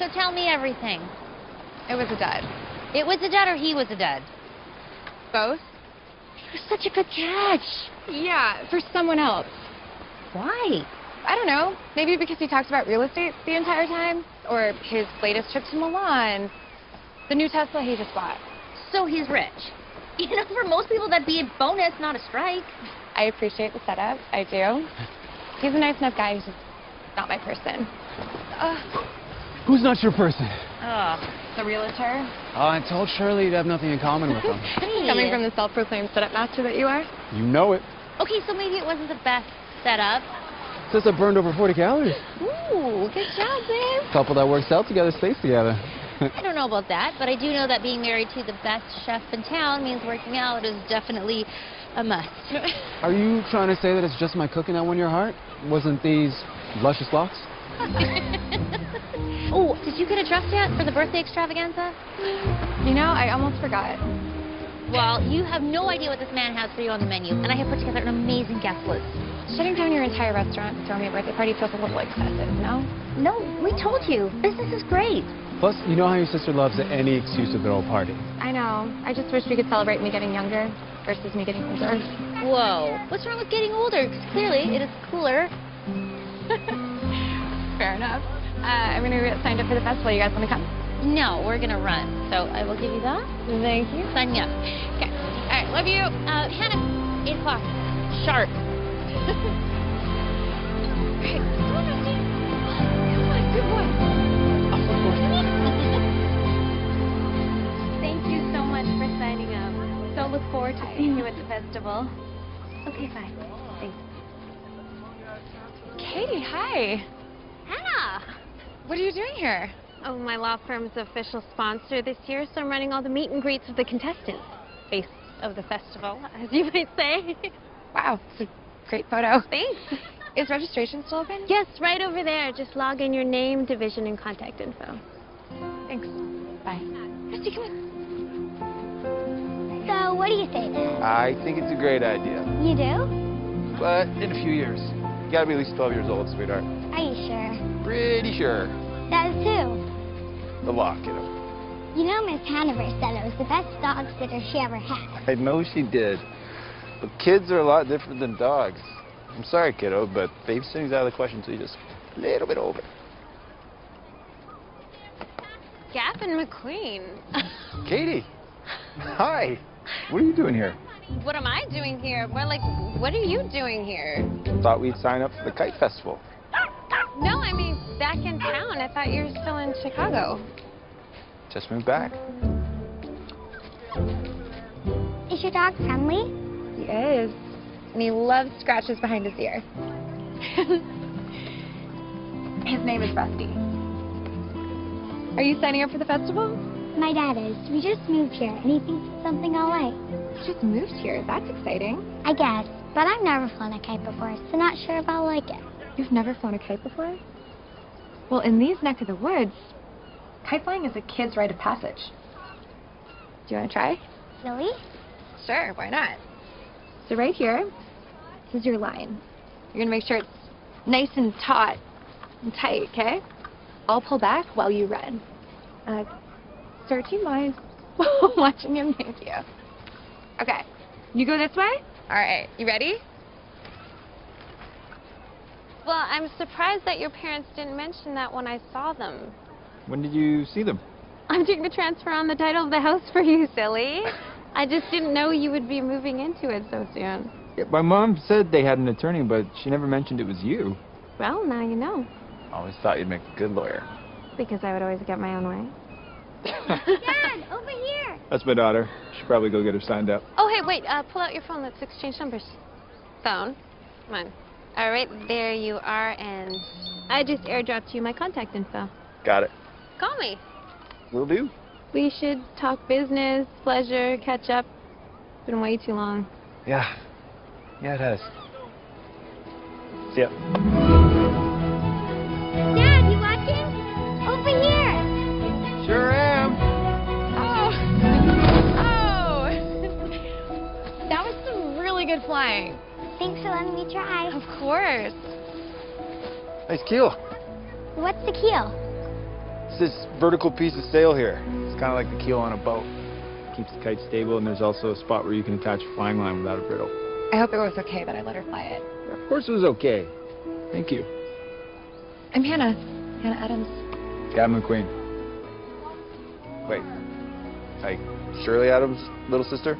so tell me everything. It was a dud. It was a dud or he was a dud? Both? You're such a good judge. Yeah, for someone else. Why? I don't know. Maybe because he talks about real estate the entire time, or his latest trip to Milan, the new Tesla he just bought. So he's rich. You know, for most people that'd be a bonus, not a strike. I appreciate the setup. I do. He's a nice enough guy. He's just not my person. Who's not your person? The realtor. Oh, I told Shirley you'd have nothing in common with him. Hey. Coming from the self-proclaimed setup master that you are. You know it. Okay, so maybe it wasn't the best setup. Says I burned over 40 calories. Ooh, good job, babe. Couple that works out together stays together. I don't know about that, but I do know that being married to the best chef in town means working out is definitely a must. Are you trying to say that it's just my cooking that won your heart? Wasn't these luscious locks? Oh, did you get a dress yet for the birthday extravaganza? You know, I almost forgot. Well, you have no idea what this man has for you on the menu, and I have put together an amazing guest list. Shutting down your entire restaurant to throw me a birthday party feels a little excessive, no? No, we told you. Business is great. Plus, you know how your sister loves any excuse to throw a party. I know. I just wish we could celebrate me getting younger versus me getting older. Whoa, what's wrong with getting older? 'Cause clearly, it is cooler. Fair enough. I'm going to get signed up for the festival. You guys want to come? No, we're gonna run, so I will give you that. Thank you. Sign me up. Okay. All right, love you. Hannah, 8 o'clock. Sharp. Okay. Come on, Rusty. Come on, good boy. Thank you so much for signing up. So look forward to seeing you at the festival. Okay, fine. Thanks. Katie, hi. Hannah! What are you doing here? Oh, my law firm's official sponsor this year, so I'm running all the meet and greets of the contestants. Face of the festival, as you might say. Wow, it's a great photo. Thanks. Is registration still open? Yes, right over there. Just log in your name, division, and contact info. Thanks. Bye. Rusty, come on. So, what do you say, Dad? I think it's a great idea, You do? but in a few years. You gotta be at least 12 years old, sweetheart. Are you sure? Pretty sure. That is too. The law, kiddo. You know, Miss Hanover said it was the best dog sitter she ever had. I know she did. But kids are a lot different than dogs. I'm sorry, kiddo, but babysitting's out of the question until you're just a little bit older. Gavin McQueen. Katie! Hi! What are you doing here? What am I doing here? More like, what are you doing here? Thought we'd sign up for the kite festival. No, I mean, back in town. I thought you were still in Chicago. Just moved back. Is your dog friendly? He is. And he loves scratches behind his ear. His name is Rusty. Are you signing up for the festival? My dad is. We just moved here, and he thinks it's something I'll like. You just moved here. That's exciting. I guess. But I've never flown a kite before, so not sure if I'll like it. You've never flown a kite before? Well, in these neck of the woods, kite flying is a kid's rite of passage. Do you want to try? Really? Sure, why not? So right here, this is your line. You're going to make sure it's nice and taut and tight, okay? I'll pull back while you run. 13 lines. Watching him, thank you. Okay, you go this way? All right, you ready? Well, I'm surprised that your parents didn't mention that when I saw them. When did you see them? I'm doing the transfer on the title of the house for you, silly. I just didn't know you would be moving into it so soon. Yeah, my mom said they had an attorney, but she never mentioned it was you. Well, now you know. Always thought you'd make a good lawyer. Because I would always get my own way. Dad, over here! That's my daughter. Should probably go get her signed up. Oh, hey, wait. Pull out your phone. Let's exchange numbers. Phone. Come on. All right, there you are, and I just airdropped you my contact info. Got it. Call me. Will do. We should talk business, pleasure, catch up. It's been way too long. Yeah. Yeah, it has. See ya. Dad, you watching? Over here! Sure am. Oh! That was some really good flying. Thanks for letting me try. Of course. Nice keel. What's the keel? It's this vertical piece of sail here. It's kind of like the keel on a boat. Keeps the kite stable, and there's also a spot where you can attach a flying line without a brittle. I hope it was okay that I let her fly it. Of course it was okay. Thank you. I'm Hannah. Hannah Adams. Gavin McQueen. Wait. Like Shirley Adams' little sister?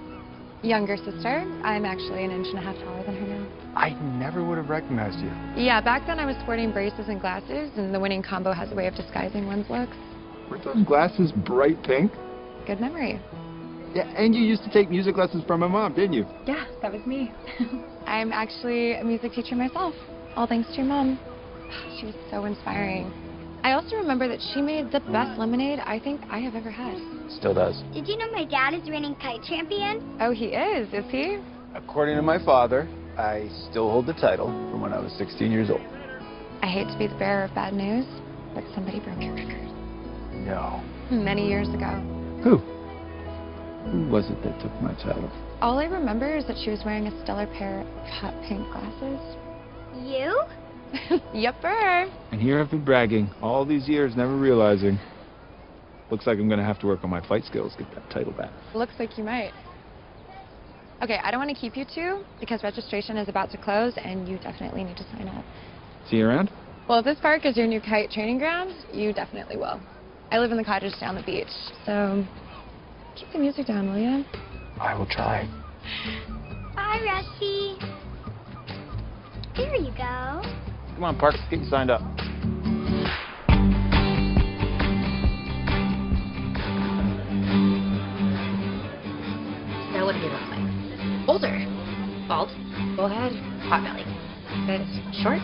Younger sister. I'm actually an inch and a half taller than her now. I never would have recognized you. Yeah, back then I was sporting braces and glasses, and the winning combo has a way of disguising one's looks. Weren't those glasses bright pink? Good memory. Yeah, and you used to take music lessons from my mom, didn't you? Yeah, that was me. I'm actually a music teacher myself, all thanks to your mom. She was so inspiring. I also remember that she made the best lemonade I think I have ever had. Still does. Did you know my dad is reigning kite champion? Oh, he is he? According to my father, I still hold the title from when I was 16 years old. I hate to be the bearer of bad news, but somebody broke your record. No. Many years ago. Who? Who was it that took my title? All I remember is that she was wearing a stellar pair of hot pink glasses. You? Yepper. And here I've been bragging all these years, never realizing. Looks like I'm gonna have to work on my fight skills to get that title back. Looks like you might. Okay, I don't want to keep you two because registration is about to close and you definitely need to sign up. See you around? Well, if this park is your new kite training ground, you definitely will. I live in the cottage down the beach, so keep the music down, will you? I will try. Bye, Rusty. There you go. Come on, Park, get you signed up. So what do you look like? Older, bald, full head, pot belly. Good. Short,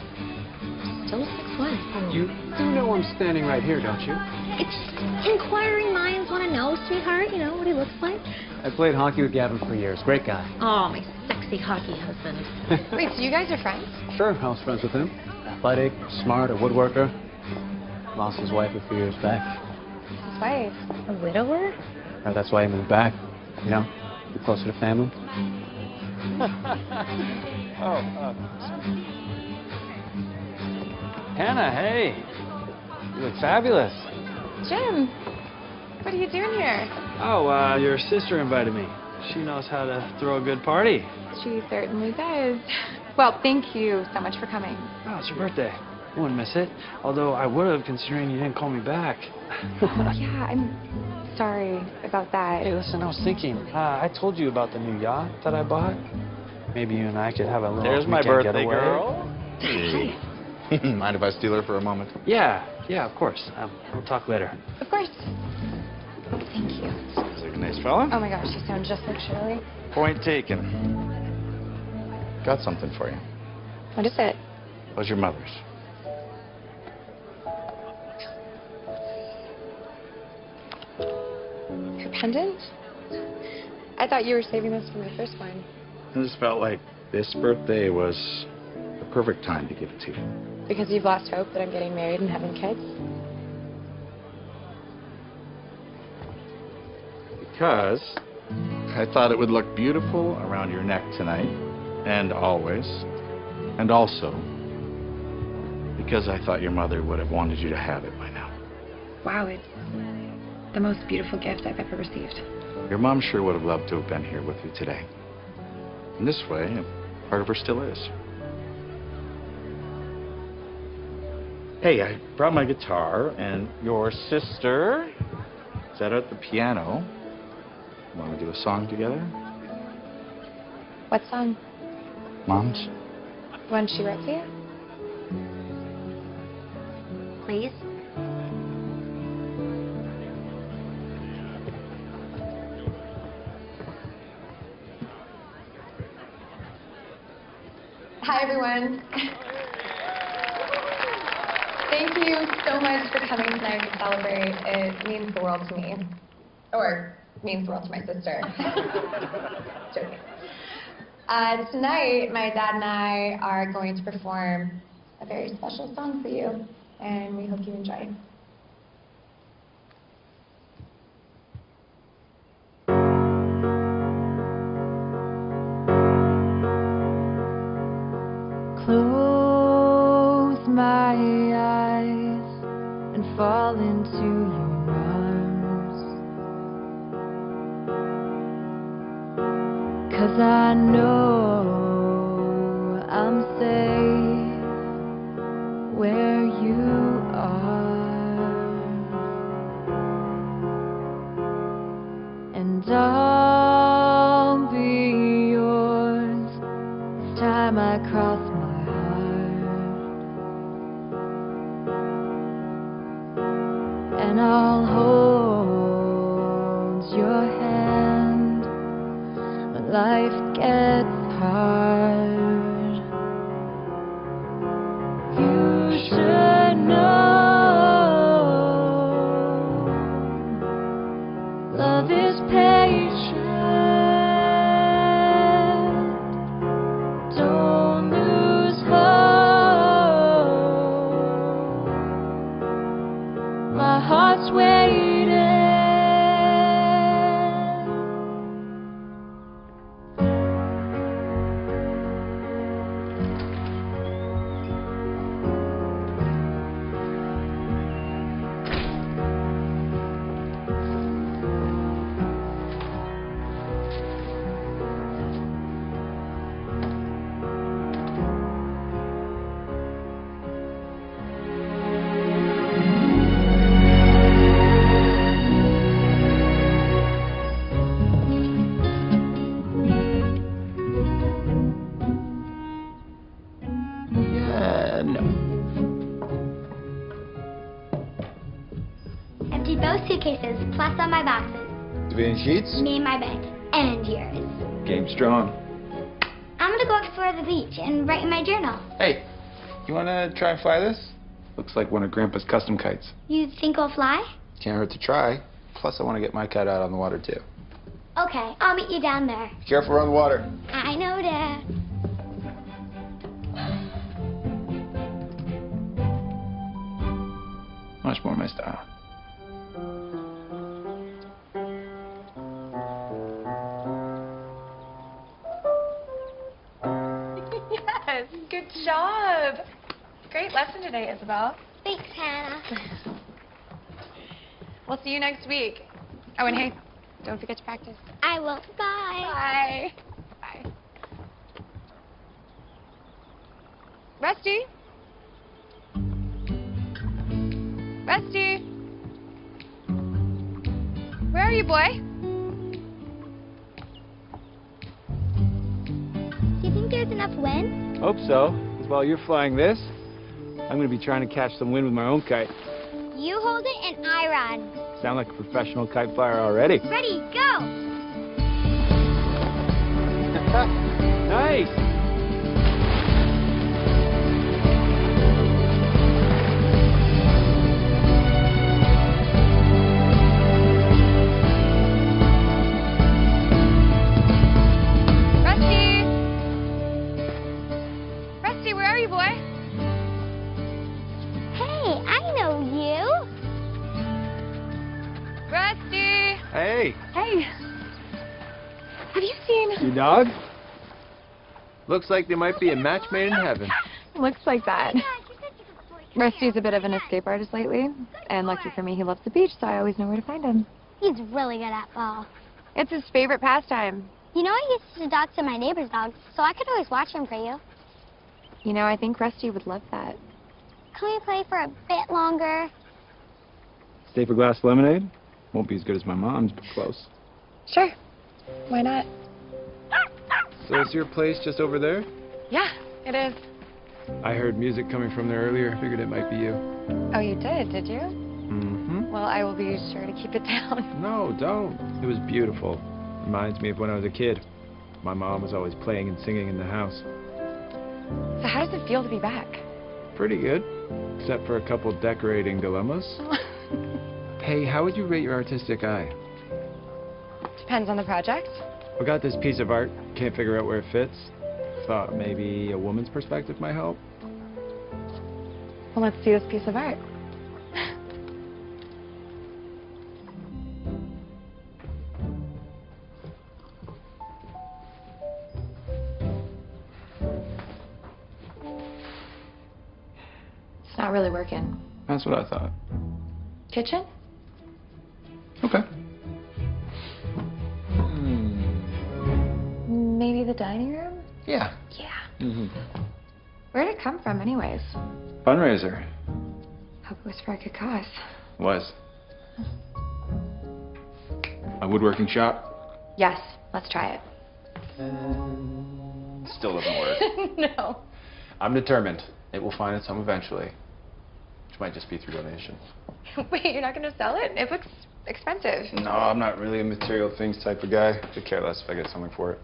still 6'1". You do know I'm standing right here, don't you? It's inquiring minds want to know, sweetheart. You know what he looks like. I played hockey with Gavin for years. Great guy. Oh, my sexy hockey husband. Wait, so you guys are friends? Sure, I was friends with him. Athletic, smart, a woodworker. Lost his wife a few years back. His wife. A widower? That's why he moved back. You know, be closer to family. Hannah, hey. You look fabulous. Jim, what are you doing here? Oh, your sister invited me. She knows how to throw a good party. She certainly does. Well, thank you so much for coming. Oh, it's your birthday. I wouldn't miss it. Although I would have, considering you didn't call me back. Yeah, I'm sorry about that. Hey, listen, I was thinking. I told you about the new yacht that I bought. Maybe you and I could have a little There's my weekend birthday getaway. girl. Hey. Mind if I steal her for a moment? Yeah, of course. We'll talk later. Of course. Thank you. Sounds like a nice fella. Oh my gosh, you sound just like Shirley. Point taken. Got something for you. What is it? Was your mother's. Her pendant? I thought you were saving this for my first one. I just felt like this birthday was the perfect time to give it to you. Because you've lost hope that I'm getting married and having kids? Because I thought it would look beautiful around your neck tonight, and always, and also because I thought your mother would have wanted you to have it by now. Wow, it's the most beautiful gift I've ever received. Your mom sure would have loved to have been here with you today. In this way, part of her still is. Hey, I brought my guitar, and your sister is out at the piano. Want to do a song together? What song? Mom's? One she wrote to you? Please. Hi, everyone. Thank you so much for coming tonight to celebrate. It means the world to me. Or means the world to my sister. Joking. Tonight, my dad and I are going to perform a very special song for you, and we hope you enjoy. Close my eyes and fall into 'cause I know I'm safe where you are, and I'll be yours this time I cross my heart, and I'll hold your hand when life gets hard. You should know love is patient. Don't lose hope. My heart's waiting. Emptied both suitcases, plus all my boxes. Division sheets? Me and my bed. And yours. Game strong. I'm gonna go explore the beach and write in my journal. Hey, you wanna try and fly this? Looks like one of Grandpa's custom kites. You think I'll fly? Can't hurt to try. Plus, I want to get my kite out on the water, too. Okay, I'll meet you down there. Be careful around the water. I know, Dad. Much more my style. Yes, good job. Great lesson today, Isabel. Thanks, Hannah. We'll see you next week. Oh, and hey, don't forget to practice. I will. Bye. Bye. Bye. Rusty? Rusty? Where are you, boy? Do you think there's enough wind? Hope so. While you're flying this, I'm going to be trying to catch some wind with my own kite. You hold it and I run. Sound like a professional kite flyer already. Ready, go! Nice! Rusty? Rusty, where are you, boy? Hey, I know you. Rusty! Hey! Hey. Have you seen... Your dog? Looks like they might be a match made in heaven. Looks like that. Rusty's a bit of an escape artist lately, and lucky for me, he loves the beach, so I always know where to find him. He's really good at ball. It's his favorite pastime. You know, I used to dog to my neighbor's dogs, so I could always watch him for you. You know, I think Rusty would love that. Can we play for a bit longer? Stay for a glass of lemonade? Won't be as good as my mom's, but close. Sure. Why not? So is your place just over there? Yeah, it is. I heard music coming from there earlier. Figured it might be you. Oh, you did you? Mm-hmm. Well, I will be sure to keep it down. No, don't. It was beautiful. Reminds me of when I was a kid. My mom was always playing and singing in the house. So how does it feel to be back? Pretty good, except for a couple decorating dilemmas. Hey, how would you rate your artistic eye? Depends on the project. I got this piece of art, can't figure out where it fits. Thought maybe a woman's perspective might help. Well, let's see this piece of art. It's not really working. That's what I thought. Kitchen? Okay. maybe the dining room? Yeah. Yeah. Where'd it come from anyways? Fundraiser. Hope it was for a good cause. Was. A woodworking shop? Yes, let's try it. Still doesn't work. No. I'm determined. It will find its home eventually. Which might just be through donation. Wait, you're not gonna sell it? It looks expensive. No, I'm not really a material things type of guy. Could care less if I get something for it.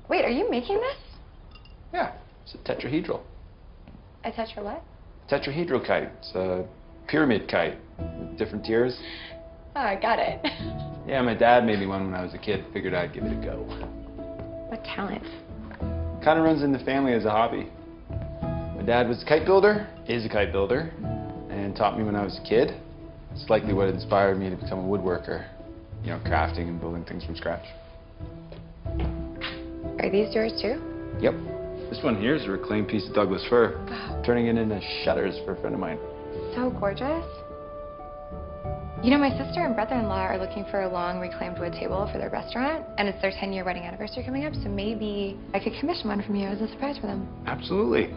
Wait, are you making this? Yeah, it's a tetrahedral. A tetra what? Tetrahedral kite. It's a pyramid kite with different tiers. Oh, I got it. Yeah, my dad made me one when I was a kid. Figured I'd give it a go. What talent? Kind of runs in the family as a hobby. My dad was a kite builder, is a kite builder, and taught me when I was a kid. It's likely what inspired me to become a woodworker. You know, crafting and building things from scratch. Are these yours too? Yep. This one here is a reclaimed piece of Douglas fir. Wow. Turning it into shutters for a friend of mine. So gorgeous. You know, my sister and brother-in-law are looking for a long reclaimed wood table for their restaurant, and it's their 10-year wedding anniversary coming up, so maybe I could commission one from you as a surprise for them. Absolutely.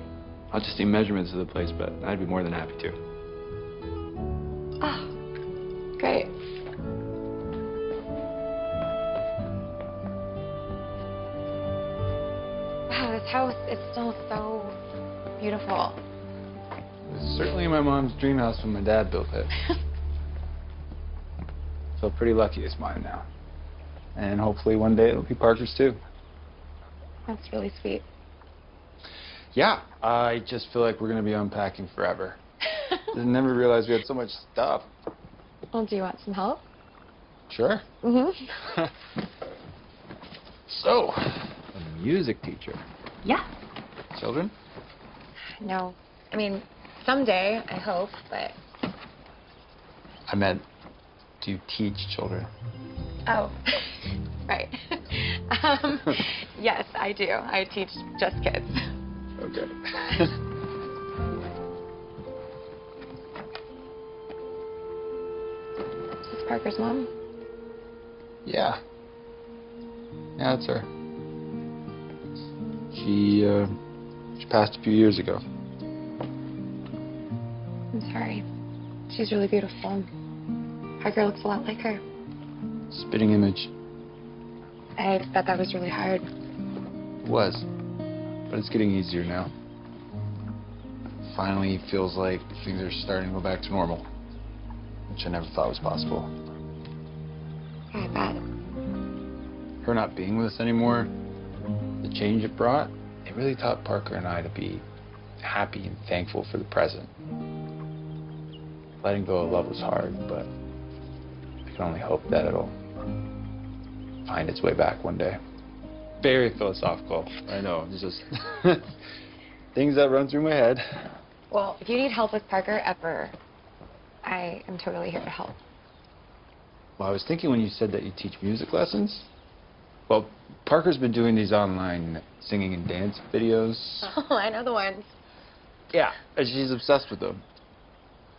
I'll just need measurements of the place, but I'd be more than happy to. Oh, great. Wow, this house is still so beautiful. It was certainly my mom's dream house when my dad built it. Feel pretty lucky it's mine now. And hopefully one day it'll be Parker's too. That's really sweet. Yeah, I just feel like we're gonna be unpacking forever. I never realized we had so much stuff. Well, do you want some help? Sure. Mm-hmm. So, a music teacher. Yeah. Children? No. I mean, someday, I hope, but... I meant, do you teach children? Oh, right. Yes, I do. I teach just kids. Okay. Is this Parker's mom? Yeah. Yeah, that's her. She passed a few years ago. I'm sorry. She's really beautiful. Parker looks a lot like her. Spitting image. I bet that was really hard. It was. But it's getting easier now. Finally feels like things are starting to go back to normal. Which I never thought was possible. I bet. Her not being with us anymore, the change it brought, it really taught Parker and I to be happy and thankful for the present. Letting go of love was hard, but I can only hope that it'll find its way back one day. Very philosophical, I know. It's just things that run through my head. Well, if you need help with Parker ever, I am totally here to help. Well, I was thinking when you said that you teach music lessons. Well, Parker's been doing these online singing and dance videos. Oh, I know the ones. Yeah, and she's obsessed with them.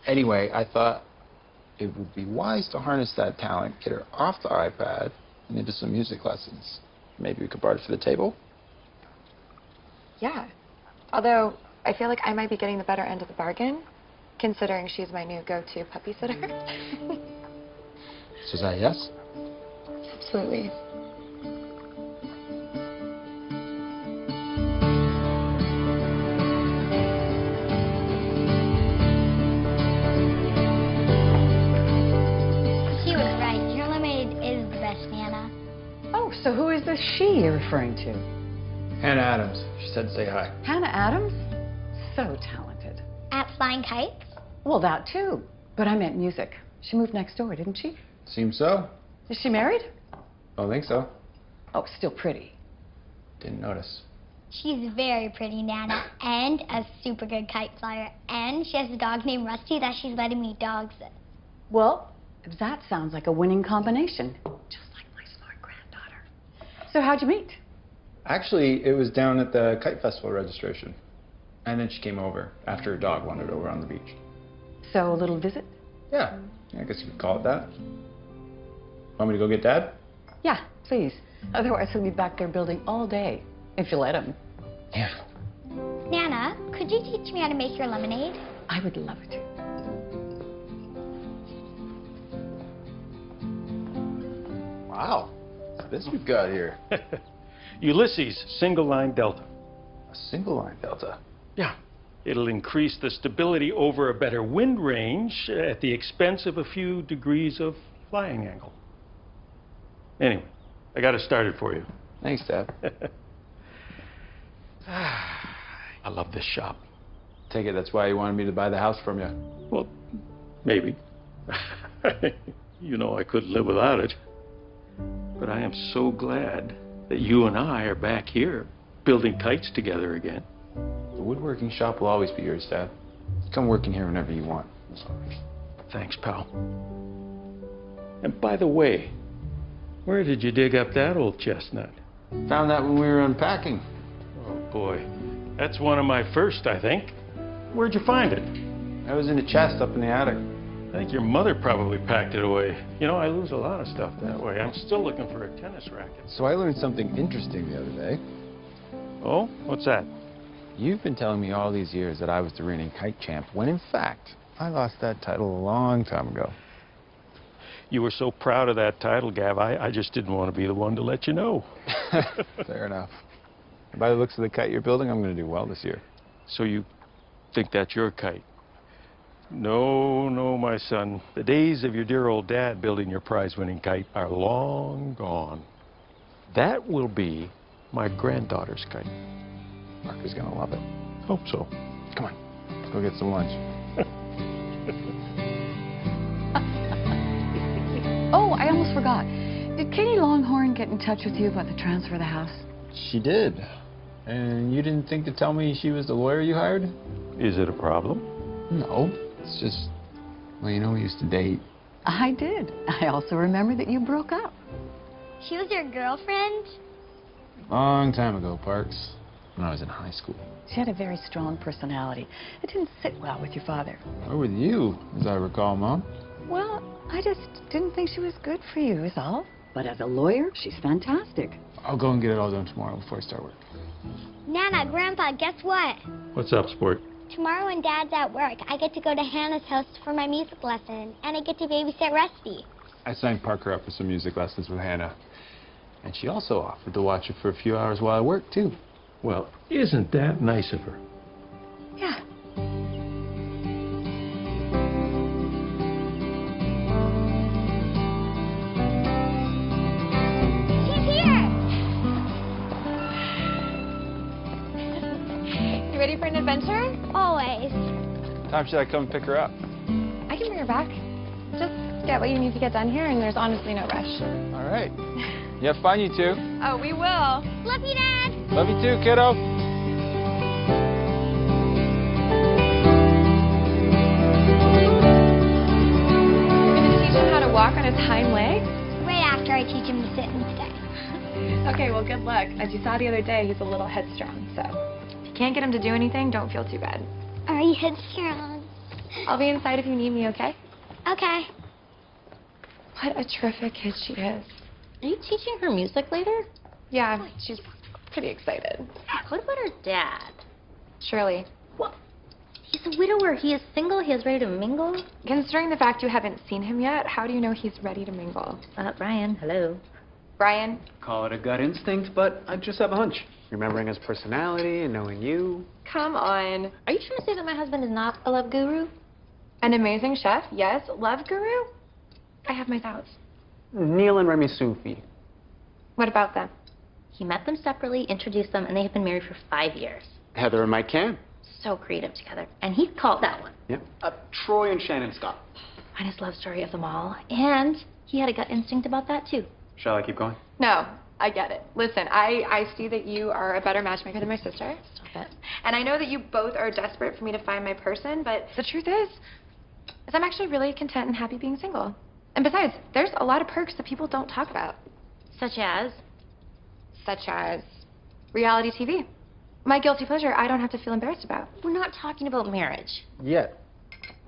Anyway, I thought it would be wise to harness that talent, get her off the iPad, and into some music lessons. Maybe we could barter for the table? Yeah. Although, I feel like I might be getting the better end of the bargain, considering she's my new go-to puppy sitter. So is that a yes? Absolutely. She was right. Your lemonade is the best, Nana. Oh, so who is this she you're referring to? Hannah Adams. She said say hi. Hannah Adams? So talented. At Flying Kites? Well, that too. But I meant music. She moved next door, didn't she? Seems so. Is she married? Don't think so. Oh, still pretty. Didn't notice. She's very pretty, Nana, and a super good kite flyer. And she has a dog named Rusty that she's letting me dogs with. Well, that sounds like a winning combination. Just like my smart granddaughter. So how'd you meet? Actually, it was down at the Kite Festival registration. And then she came over after her dog wandered over on the beach. So a little visit? Yeah, I guess you could call it that. Want me to go get Dad? Yeah, please. Otherwise, he'll be back there building all day, if you let him. Yeah. Nana, could you teach me how to make your lemonade? I would love to. Wow. This we've got here. Ulysses single line delta. A single line delta. Yeah. It'll increase the stability over a better wind range at the expense of a few degrees of flying angle. Anyway, I got it started for you. Thanks, Dad. I love this shop. Take it that's why you wanted me to buy the house from you. Well, maybe. You know I couldn't live without it. But I am so glad that you and I are back here building kites together again. The woodworking shop will always be yours, Dad. Come work in here whenever you want. Thanks, pal. And by the way, where did you dig up that old chestnut? Found that when we were unpacking. Oh, boy. That's one of my first, I think. Where'd you find it? I was in a chest up in the attic. I think your mother probably packed it away. You know, I lose a lot of stuff that way. I'm still looking for a tennis racket. So I learned something interesting the other day. Oh? What's that? You've been telling me all these years that I was the reigning kite champ, when in fact, I lost that title a long time ago. You were so proud of that title, Gav, I just didn't want to be the one to let you know. Fair enough. By the looks of the kite you're building, I'm going to do well this year. So you think that's your kite? No, no, my son. The days of your dear old dad building your prize-winning kite are long gone. That will be my granddaughter's kite. Parker's going to love it. Hope so. Come on, let's go get some lunch. Oh, I almost forgot. Did Katie Longhorn get in touch with you about the transfer of the house? She did. And you didn't think to tell me she was the lawyer you hired? Is it a problem? No. It's just, well, you know, we used to date. I did. I also remember that you broke up. She was your girlfriend? Long time ago, Parks. When I was in high school. She had a very strong personality. It didn't sit well with your father. Or with you, as I recall, Mom. Well, I just didn't think she was good for you, is all. But as a lawyer, she's fantastic. I'll go and get it all done tomorrow before I start work. Nana, Grandpa, guess what? What's up, sport? Tomorrow when Dad's at work, I get to go to Hannah's house for my music lesson, and I get to babysit Rusty. I signed Parker up for some music lessons with Hannah. And she also offered to watch it for a few hours while I work, too. Well, isn't that nice of her? Yeah. She's here! You ready for an adventure? Always. Time should I come pick her up? I can bring her back. Just get what you need to get done here, and there's honestly no rush. All right. You have fun, you two. Oh, we will. Love you, Dad! Love you too, kiddo. Teach him how to walk on his hind legs? Right after I teach him to sit and stay. Okay, well, good luck. As you saw the other day, he's a little headstrong, so if you can't get him to do anything, don't feel too bad. Are you headstrong? I'll be inside if you need me, okay? Okay. What a terrific kid she is. Are you teaching her music later? Yeah, she's pretty excited. What about her dad? Shirley, What? He's a widower. He is single. He is ready to mingle. considering the fact you haven't seen him yet, how do you know he's ready to mingle? Brian, hello. Brian? Call it a gut instinct, but I just have a hunch. Remembering his personality and knowing you. Come on. Are you trying to say that my husband is not a love guru? An amazing chef, yes. Love guru? I have my doubts. Neil and Remy Sufi. What about them? He met them separately, introduced them, and they have been married for 5 years. Heather and Mike Cam. So creative together. And he called that one. Yep. Troy and Shannon Scott. Finest love story of them all. And he had a gut instinct about that, too. Shall I keep going? No, I get it. Listen, I see that you are a better matchmaker than my sister. Stop it. And I know that you both are desperate for me to find my person, but the truth is I'm actually really content and happy being single. And besides, there's a lot of perks that people don't talk about. Such as? Such as reality TV. My guilty pleasure I don't have to feel embarrassed about. We're not talking about marriage. Yet.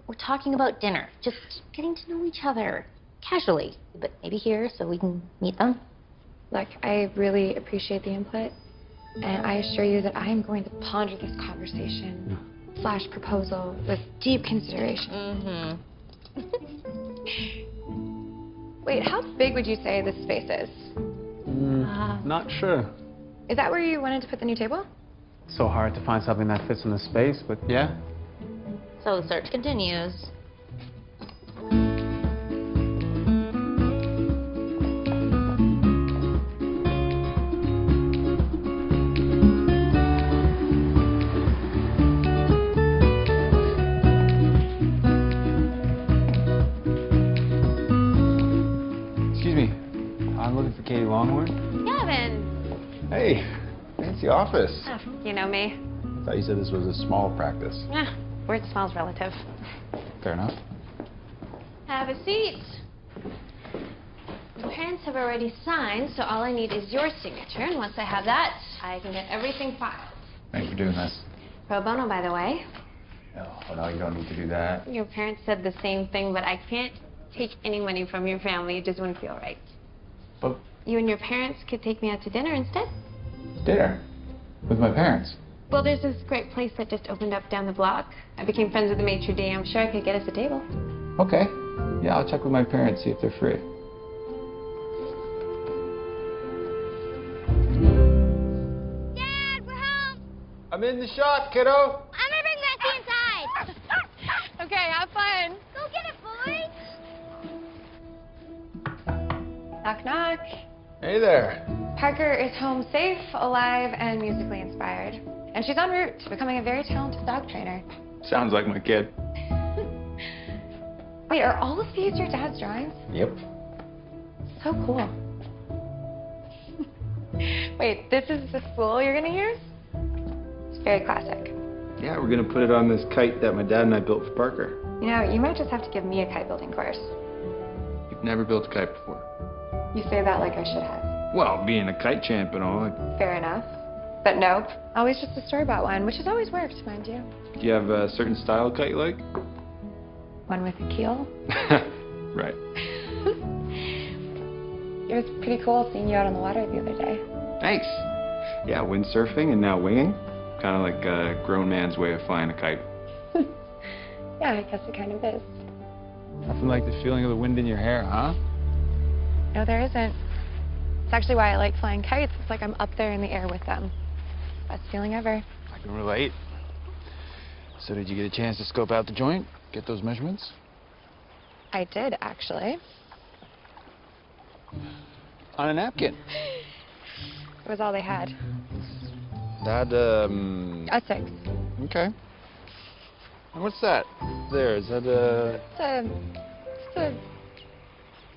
We're talking about dinner. Just getting to know each other. Casually. But maybe here so we can meet them. Look, I really appreciate the input, and I assure you that I am going to ponder this conversation / proposal with deep consideration. Wait, how big would you say this space is? Not sure. Is that where you wanted to put the new table? So hard to find something that fits in the space, but yeah. So the search continues. Excuse me. I'm looking for Katie Longhorn. Gavin! Hey, fancy office. Oh, you know me. I thought you said this was a small practice. Yeah, word smells relative. Fair enough. Have a seat. My parents have already signed, so all I need is your signature, and once I have that, I can get everything filed. Thanks for doing this. Pro bono, by the way. Oh, no, you don't need to do that. Your parents said the same thing, but I can't take any money from your family. It just wouldn't feel right. But You and your parents could take me out to dinner instead. dinner with my parents. Well, there's this great place that just opened up down the block. I became friends with the maitre d'. I'm sure I could get us a table. Okay. Yeah, I'll check with my parents, see if they're free. Dad, we're home. I'm in the shop, kiddo. I'm gonna bring Bessie inside. Okay, have fun. Go get it, boys. Knock, knock. Hey there. Parker is home safe, alive, and musically inspired. And she's en route to becoming a very talented dog trainer. Sounds like my kid. Wait, are all of these your dad's drawings? Yep. So cool. Wait, this is the spool you're gonna use? It's very classic. Yeah, we're gonna put it on this kite that my dad and I built for Parker. You know, you might just have to give me a kite building course. You've never built a kite before. You say that like I should have. Well, being a kite champ and all, Fair enough. But nope, always just a store-bought one, which has always worked, mind you. do you have a certain style of kite you like? One with a keel. Right. It was pretty cool seeing you out on the water the other day. Thanks. Yeah, windsurfing and now winging. Kind of like a grown man's way of flying a kite. Yeah, I guess it kind of is. Nothing like the feeling of the wind in your hair, huh? No, there isn't. It's actually why I like flying kites. It's like I'm up there in the air with them. Best feeling ever. I can relate. So did you get a chance to scope out the joint? Get those measurements? I did, actually. On a napkin. It was all they had. That, A 6. okay. And what's that? There, is that, It's a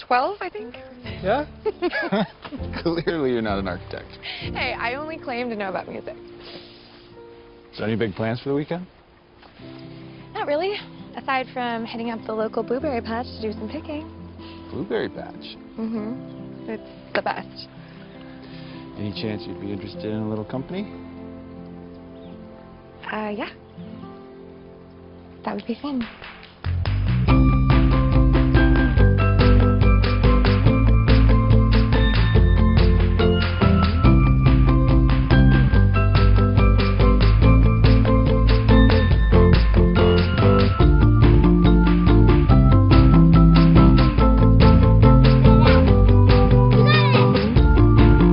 12, I think. Yeah? Clearly you're not an architect. Hey, I only claim to know about music. So any big plans for the weekend? Not really. Aside from hitting up the local blueberry patch to do some picking. Blueberry patch. Mm-hmm. It's the best. Any chance you'd be interested in a little company? Yeah. That would be fun.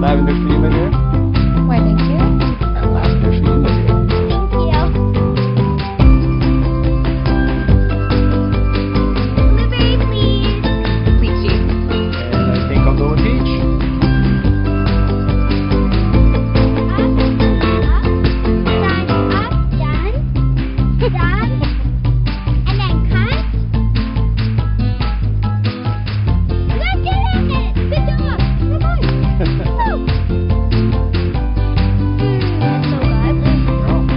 Lavender for you, my dear. Why, thank you. And lavender for you, my dear. Thank you. Blueberry, please. Lychee. And I think I'll go with peach. Up, down, and then cut. You guys did it! Good job! Come on! Woo! That's so good.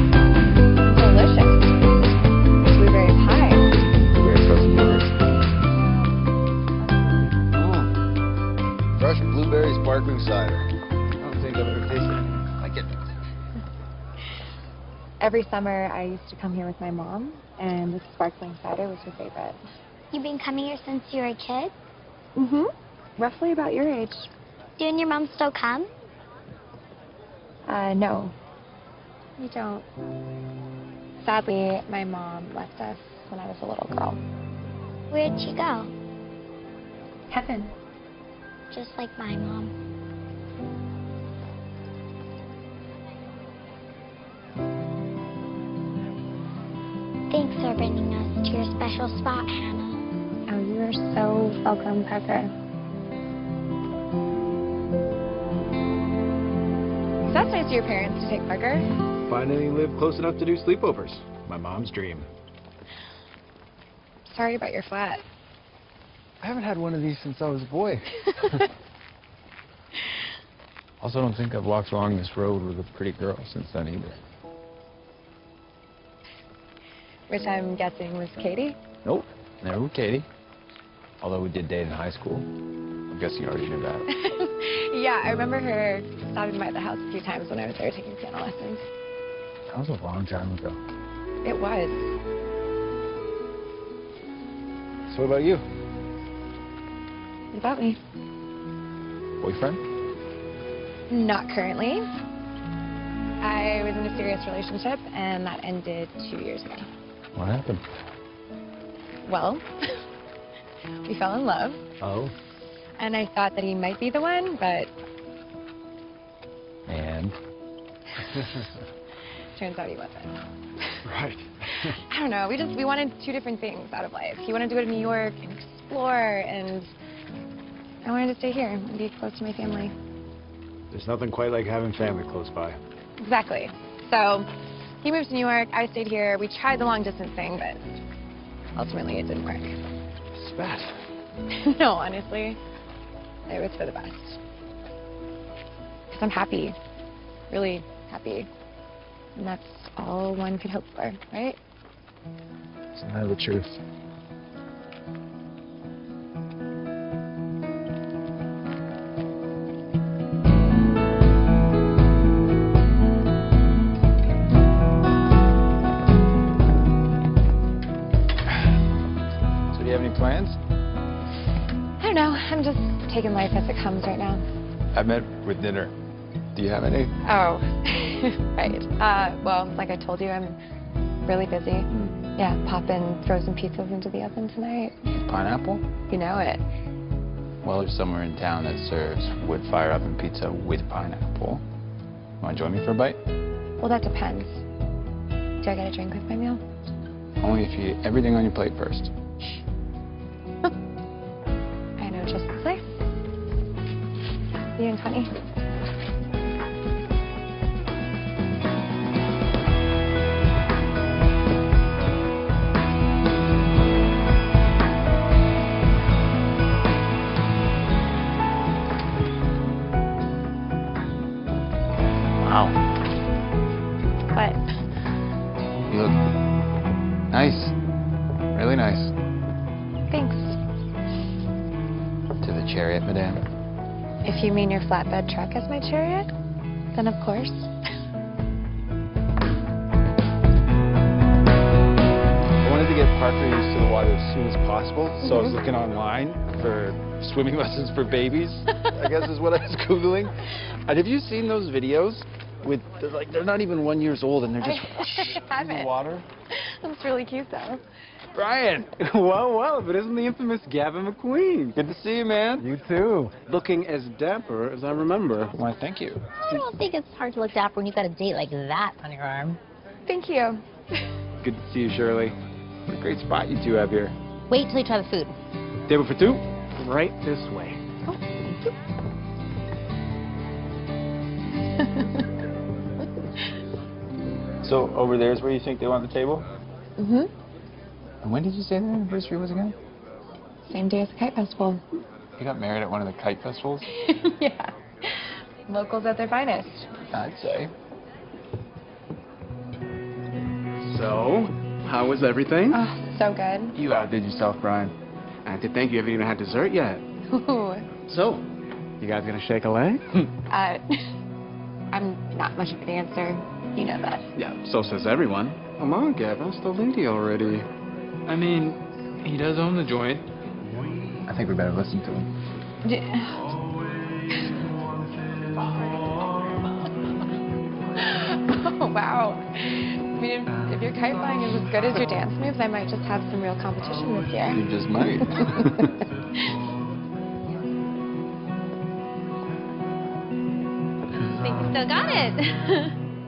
Delicious. Blueberry pie. Blueberry frozen yogurt. Fresh blueberry sparkling cider. I don't think I've ever tasted anything like it. Every summer, I used to come here with my mom, and the sparkling cider was her favorite. You've been coming here since you were a kid? Mm-hmm. Roughly about your age. Do you and your mom still come? No. We don't. Sadly, my mom left us when I was a little girl. Where'd she go? Heaven. Just like my mom. Thanks for bringing us to your special spot, Hannah. Oh, you are so welcome, Parker. So that's nice of your parents to take Parker. Finally live close enough to do sleepovers. My mom's dream. Sorry about your flat. I haven't had one of these since I was a boy. Also, don't think I've walked along this road with a pretty girl since then either. Which I'm guessing was Katie? Nope, never with Katie. Although we did date in high school. I'm guessing you already knew that. Yeah, I remember her stopping by the house a few times when I was there taking piano lessons. That was a long time ago. It was. So what about you? What about me? Boyfriend? Not currently. I was in a serious relationship, and that ended 2 years ago. What happened? Well, we fell in love, Oh. and I thought that he might be the one, but And? turns out he wasn't. Right. I don't know. We wanted two different things out of life. He wanted to go to New York and explore, and I wanted to stay here and be close to my family. There's nothing quite like having family close by. Exactly. So he moved to New York. I stayed here. We tried the long distance thing, but ultimately it didn't work. Spat. No, honestly, it was for the best. Because I'm happy, really happy. And that's all one could hope for, right? Isn't that the truth? So do you have any plans? I don't know. I'm just taking life as it comes right now. I meant with dinner. Do you have any? Oh, right. Well, like I told you, I'm really busy. Yeah, popping frozen pizzas into the oven tonight. Pineapple? You know it. Well, there's somewhere in town that serves wood fire oven pizza with pineapple. Want to join me for a bite? Well, that depends. Do I get a drink with my meal? Only if you eat everything on your plate first. I know just the place. See you in 20. Wow. What? You look nice. Really nice. Thanks. To the chariot, madame. If you mean your flatbed truck as my chariot, then of course. I wanted to get Parker used to the water as soon as possible, so I was looking online for swimming lessons for babies, I guess is what I was Googling. And have you seen those videos with, they're not even 1 year old and they're just in the water? That's really cute though. Brian! Well, if it isn't the infamous Gavin McQueen. Good to see you, man. You too. Looking as dapper as I remember. Why, thank you. I don't think it's hard to look dapper when you've got a date like that on your arm. Thank you. Good to see you, Shirley. What a great spot you two have here. Wait till you try the food. Table for two? Right this way. Oh, thank you. So, over there is where you think they want the table? Mm-hmm. And when did you say their anniversary was again? Same day as the kite festival. You got married at one of the kite festivals? Yeah. Locals at their finest. I'd say. So, how was everything? Oh, so good. You outdid yourself, Brian. I have to thank you. Haven't even had dessert yet. Ooh. So, you guys gonna shake a leg? I'm not much of a dancer. You know that. Yeah, so says everyone. Come on, Gavin, it's the lady already. I mean, he does own the joint. I think we better listen to him. Oh, wow. I mean, if your kite flying is as good as your dance moves, I might just have some real competition this year. You just might. I think you still got it.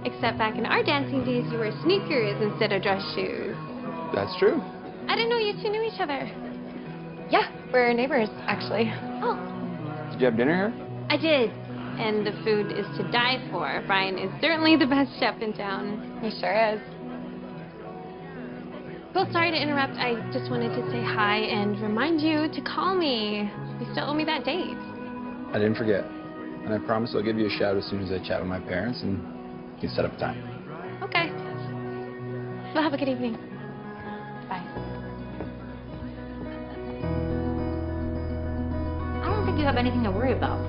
Except back in our dancing days, you wore sneakers instead of dress shoes. That's true. I didn't know you two knew each other. Yeah, we're neighbors, actually. Oh, Did you have dinner here? I did. And the food is to die for. Brian is certainly the best chef in town. He sure is. Well, sorry to interrupt. I just wanted to say hi and remind you to call me. You still owe me that date. I didn't forget. And I promise I'll give you a shout as soon as I chat with my parents and you set up a time. Okay. Well, have a good evening. Bye. I don't think you have anything to worry about.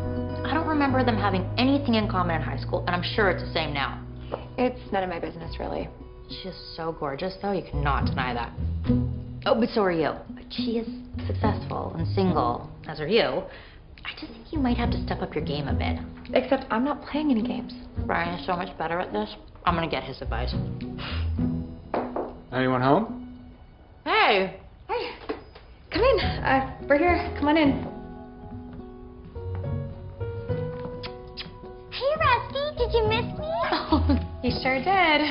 I don't remember them having anything in common in high school, and I'm sure it's the same now. It's none of my business, really. She is so gorgeous, though. You cannot deny that. Oh, but so are you. She is successful and single, as are you. I just think you might have to step up your game a bit. Except I'm not playing any games. Brian is so much better at this. I'm gonna get his advice. Anyone home? Hey! Hey, come in. We're here. Come on in. Hey, Rusty, did you miss me? You sure did.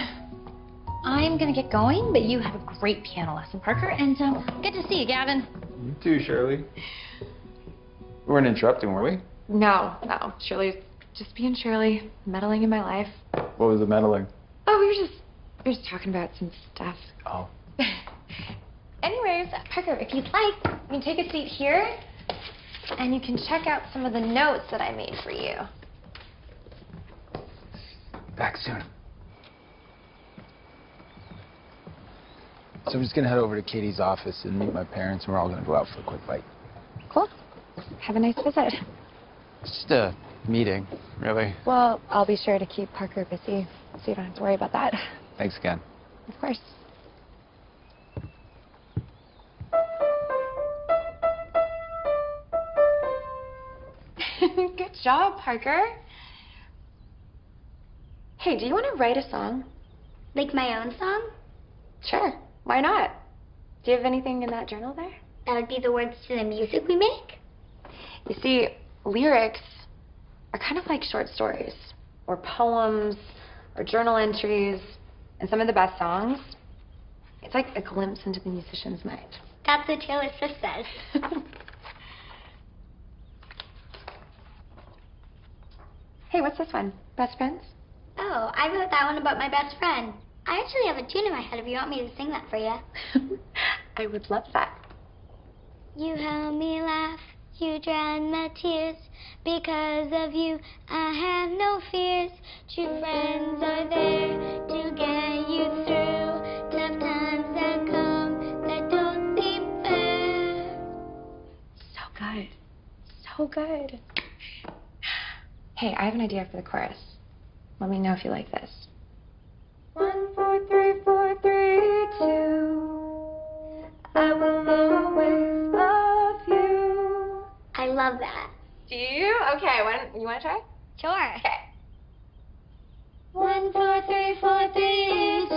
I'm gonna get going, but you have a great piano lesson, Parker, and good to see you, Gavin. You too, Shirley. We weren't interrupting, were we? No. Shirley's just being Shirley, meddling in my life. What was the meddling? Oh, we were just talking about some stuff. Oh. Anyways, Parker, if you'd like, you can take a seat here, and you can check out some of the notes that I made for you. Back soon. So I'm just gonna head over to Katie's office and meet my parents, and we're all gonna go out for a quick bite. Cool. Have a nice visit. It's just a meeting, really. Well, I'll be sure to keep Parker busy, so you don't have to worry about that. Thanks again. Of course. Good job, Parker. Hey, do you want to write a song? Like my own song? Sure. Why not? Do you have anything in that journal there? That would be the words to the music we make? You see, lyrics are kind of like short stories, or poems, or journal entries, and some of the best songs, it's like a glimpse into the musician's mind. That's what Taylor Swift says. Hey, what's this one? Best friends? Oh, I wrote that one about my best friend. I actually have a tune in my head if you want me to sing that for you. I would love that. You help me laugh, you drown my tears. Because of you, I have no fears. True friends are there to get you through tough times that come that don't seem fair. So good. So good. Hey, I have an idea for the chorus. Let me know if you like this. 1, 4, 3, 4, 3, 2. I will always love you. I love that. Do you? Okay, you want to try? Sure. Okay. 1, 4, 3, 4, 3, 2.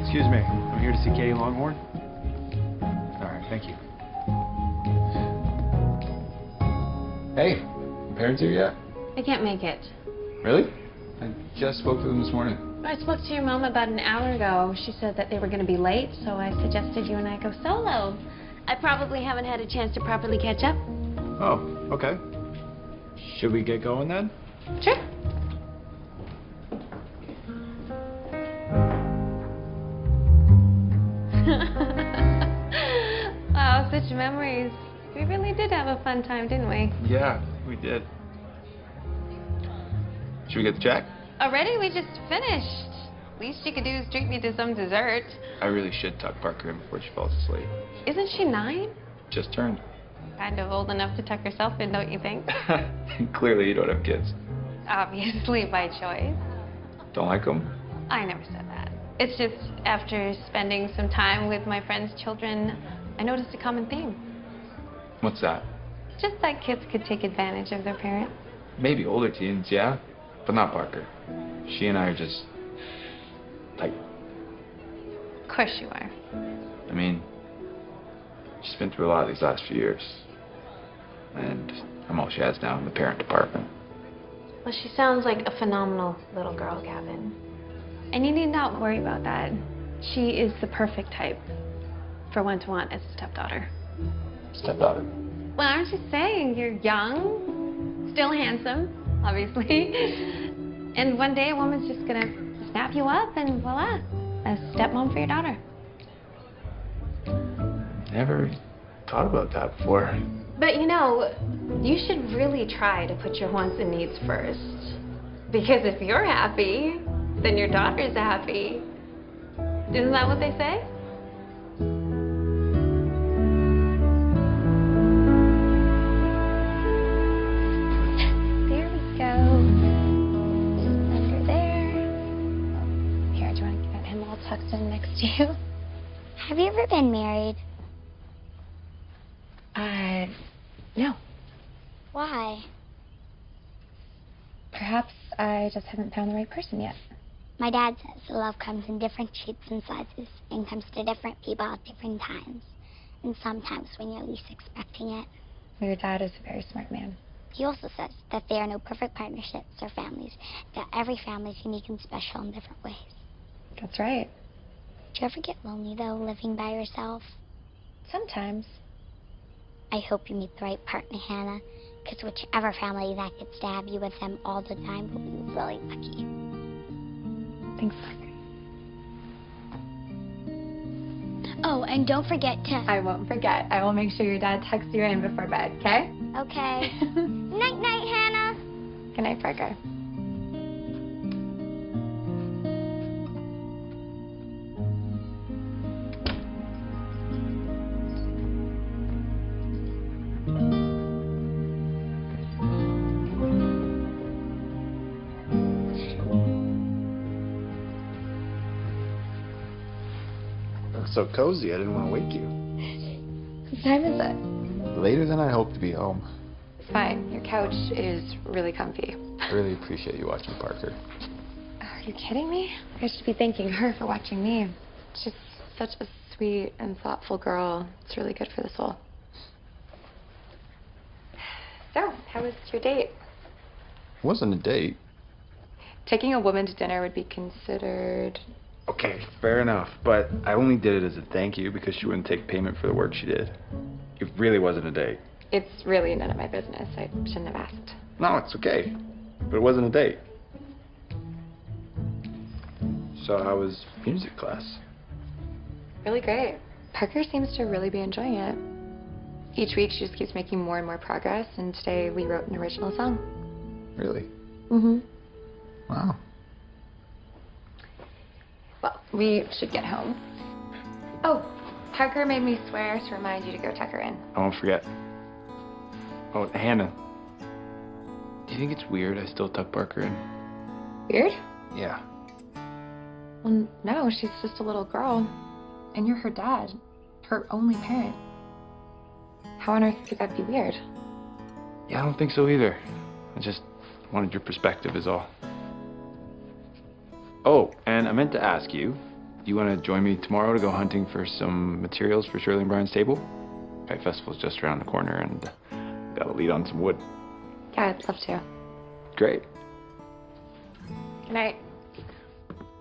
Excuse me, I'm here to see Katie Longhorn. All right, thank you. Hey, parents here yet? I can't make it. Really? I just spoke to them this morning. I spoke to your mom about an hour ago. She said that they were going to be late, so I suggested you and I go solo. I probably haven't had a chance to properly catch up. Oh, okay. Should we get going then? Sure. Wow, such memories. We really did have a fun time, didn't we? Yeah, we did. Should we get the check? Already? We just finished. Least you could do is treat me to some dessert. I really should tuck Parker in before she falls asleep. Isn't she 9? Just turned. Kind of old enough to tuck herself in, don't you think? Clearly you don't have kids. Obviously by choice. Don't like them? I never said that. It's just after spending some time with my friends' children, I noticed a common theme. What's that? Just that kids could take advantage of their parents. Maybe older teens, yeah, but not Parker. She and I are just tight. Of course you are. I mean, she's been through a lot these last few years. And I'm all she has now in the parent department. Well, she sounds like a phenomenal little girl, Gavin. And you need not worry about that. She is the perfect type for one to want as a stepdaughter. Stepdaughter. Well, aren't you saying you're young, still handsome, obviously, and one day a woman's just gonna snap you up and voila, a stepmom for your daughter. Never thought about that before. But you know, you should really try to put your wants and needs first. Because if you're happy, then your daughter's happy. Isn't that what they say? There we go. Under there. Here, do you want to get him all tucked in next to you? Have you ever been married? No. Why? Perhaps I just haven't found the right person yet. My dad says love comes in different shapes and sizes and comes to different people at different times. And sometimes when you're least expecting it. Your dad is a very smart man. He also says that there are no perfect partnerships or families, that every family is unique and special in different ways. That's right. Do you ever get lonely, though, living by yourself? Sometimes. I hope you meet the right partner, Hannah, because whichever family that gets to have you with them all the time will be really lucky. Thanks, Parker. Oh, and don't forget to... I won't forget. I will make sure your dad texts you in before bed, okay? Okay. Night-night, Hannah. Good night, Parker. So cozy, I didn't want to wake you. What time is it? Later than I hoped to be home. It's fine. Your couch is really comfy. I really appreciate you watching Parker. Are you kidding me? I should be thanking her for watching me. She's such a sweet and thoughtful girl. It's really good for the soul. So, how was your date? It wasn't a date. Taking a woman to dinner would be considered... Okay, fair enough, but I only did it as a thank you because she wouldn't take payment for the work she did. It really wasn't a date. It's really none of my business. I shouldn't have asked. No, it's okay, but it wasn't a date. So how was music class? Really great. Parker seems to really be enjoying it. Each week she just keeps making more and more progress, and today we wrote an original song. Really? Mm-hmm. Wow. Well, we should get home. Oh, Parker made me swear to remind you to go tuck her in. I won't forget. Oh, Hannah. Do you think it's weird I still tuck Parker in? Weird? Yeah. Well, no, she's just a little girl. And you're her dad, her only parent. How on earth could that be weird? Yeah, I don't think so either. I just wanted your perspective is all. Oh, and I meant to ask you, do you want to join me tomorrow to go hunting for some materials for Shirley and Brian's table? Kite Festival's just around the corner and got a lead on some wood. Yeah, I'd love to. Great. Good night.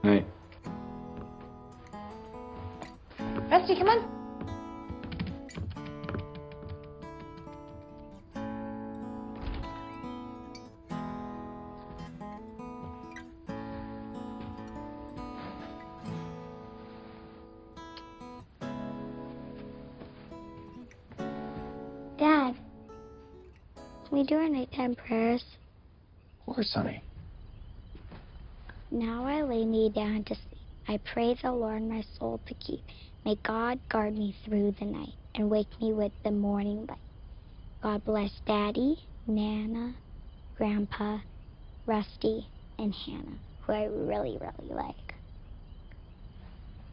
Night. Rusty, come on. Dad, can we do our nighttime prayers? Of course, honey. Now I lay me down to sleep. I pray the Lord my soul to keep. May God guard me through the night and wake me with the morning light. God bless Daddy, Nana, Grandpa, Rusty, and Hannah, who I really, really like.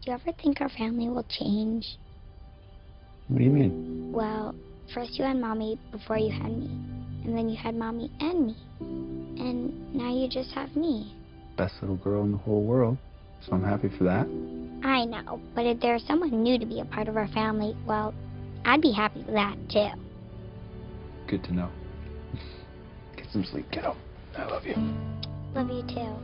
Do you ever think our family will change? What do you mean? Well, First you had Mommy before you had me. And then you had Mommy and me. And now you just have me. Best little girl in the whole world, so I'm happy for that. I know, but if there's someone new to be a part of our family, well, I'd be happy with that, too. Good to know. Get some sleep, kiddo. I love you. Love you, too.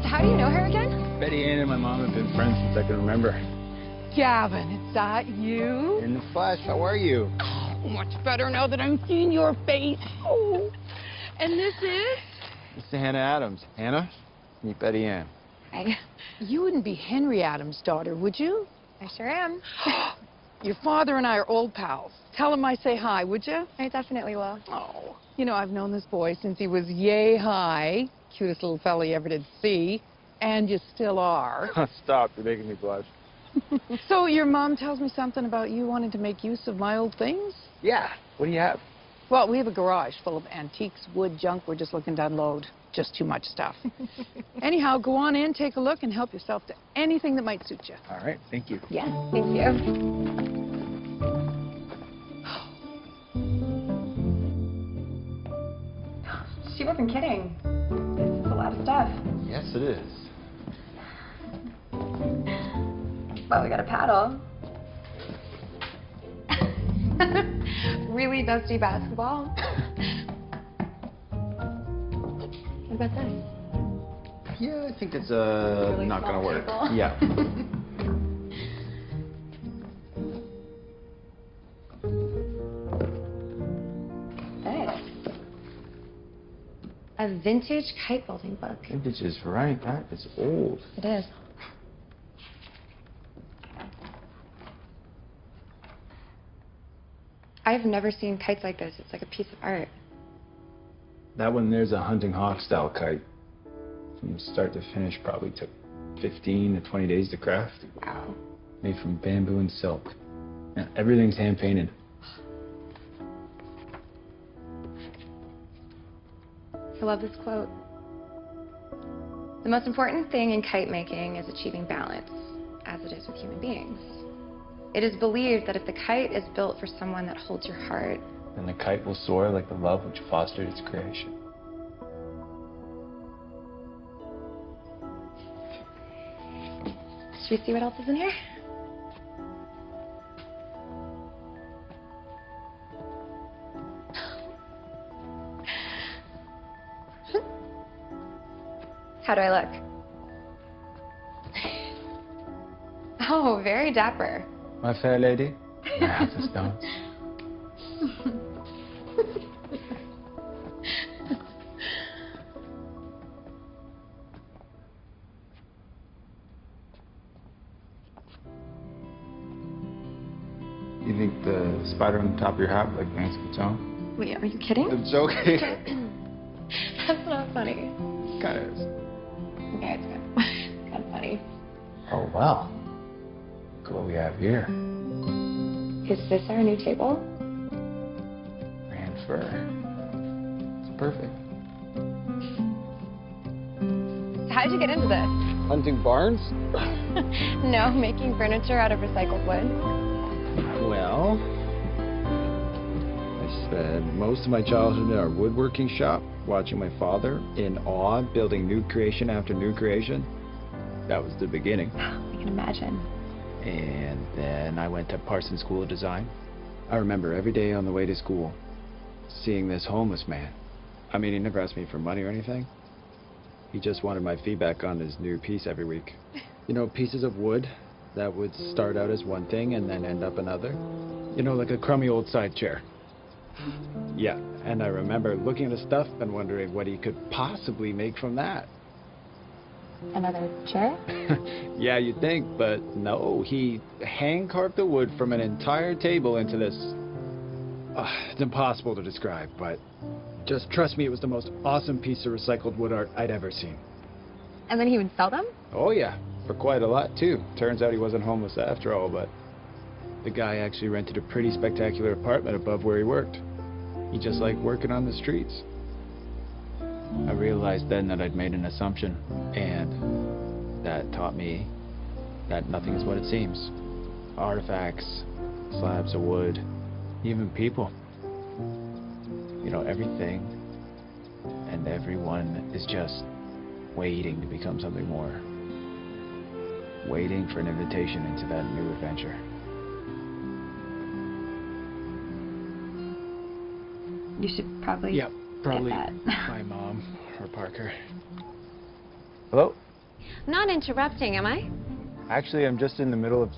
How do you know her again? Betty Ann and my mom have been friends since I can remember. Gavin, is that you? In the flesh, how are you? Oh, much better now that I'm seeing your face. Oh. And this is? Mr. Hannah Adams. Hannah, meet Betty Ann. Hi. You wouldn't be Henry Adams' daughter, would you? I sure am. Your father and I are old pals. Tell him I say hi, would you? I definitely will. Oh. You know, I've known this boy since he was yay high. Cutest little fella you ever did see. And you still are. Stop, you're making me blush. So your mom tells me something about you wanting to make use of my old things? Yeah, what do you have? Well, we have a garage full of antiques, wood, junk. We're just looking to unload. Just too much stuff. Anyhow, go on in, take a look, and help yourself to anything that might suit you. All right, thank you. Yeah, thank you. She wasn't kidding. This is a lot of stuff. Yes, it is. Well, we got a paddle. Really dusty basketball. What about this? Yeah, I think it's Really not gonna small work. table. Yeah. This. A vintage kite building book. Vintage is right. That is old. It is. I've never seen kites like this. It's like a piece of art. That one there's a hunting hawk style kite. From start to finish probably took 15 to 20 days to craft. Wow. Made from bamboo and silk. Yeah, everything's hand painted. I love this quote. The most important thing in kite making is achieving balance, as it is with human beings. It is believed that if the kite is built for someone that holds your heart, And the kite will soar like the love which fostered its creation. should we see what else is in here? How do I look? Oh, very dapper. My fair lady, may I have the stones? You think the spider on the top of your hat would like Nancy Patone? Wait, are you kidding? I'm joking. That's not funny. Kind of is. Okay, it's good. Kind of funny. Oh, well. Look at what we have here. Is this our new table? Ran fur. It's perfect. How'd you get into this? Hunting barns? No, making furniture out of recycled wood. Well, I spent most of my childhood in our woodworking shop, watching my father in awe building new creation after new creation. That was the beginning. I can imagine. And then I went to Parsons School of Design. I remember every day on the way to school seeing this homeless man. I mean, he never asked me for money or anything. He just wanted my feedback on his new piece every week. You know, pieces of wood that would start out as one thing and then end up another. You know, like a crummy old side chair. Yeah, and I remember looking at the stuff and wondering what he could possibly make from that. Another chair? Yeah, you'd think, but no, he hand-carved the wood from an entire table into this It's impossible to describe, but just trust me, it was the most awesome piece of recycled wood art I'd ever seen. And then he would sell them? Oh yeah, for quite a lot too. Turns out he wasn't homeless after all, but the guy actually rented a pretty spectacular apartment above where he worked. He just liked working on the streets. I realized then that I'd made an assumption, and that taught me that nothing is what it seems. Artifacts, slabs of wood, even people. You know, everything and everyone is just waiting to become something more. Waiting for an invitation into that new adventure. You should probably Yep, probably get that. my mom or Parker. Hello? I'm not interrupting, am I? Actually, I'm just in the middle of...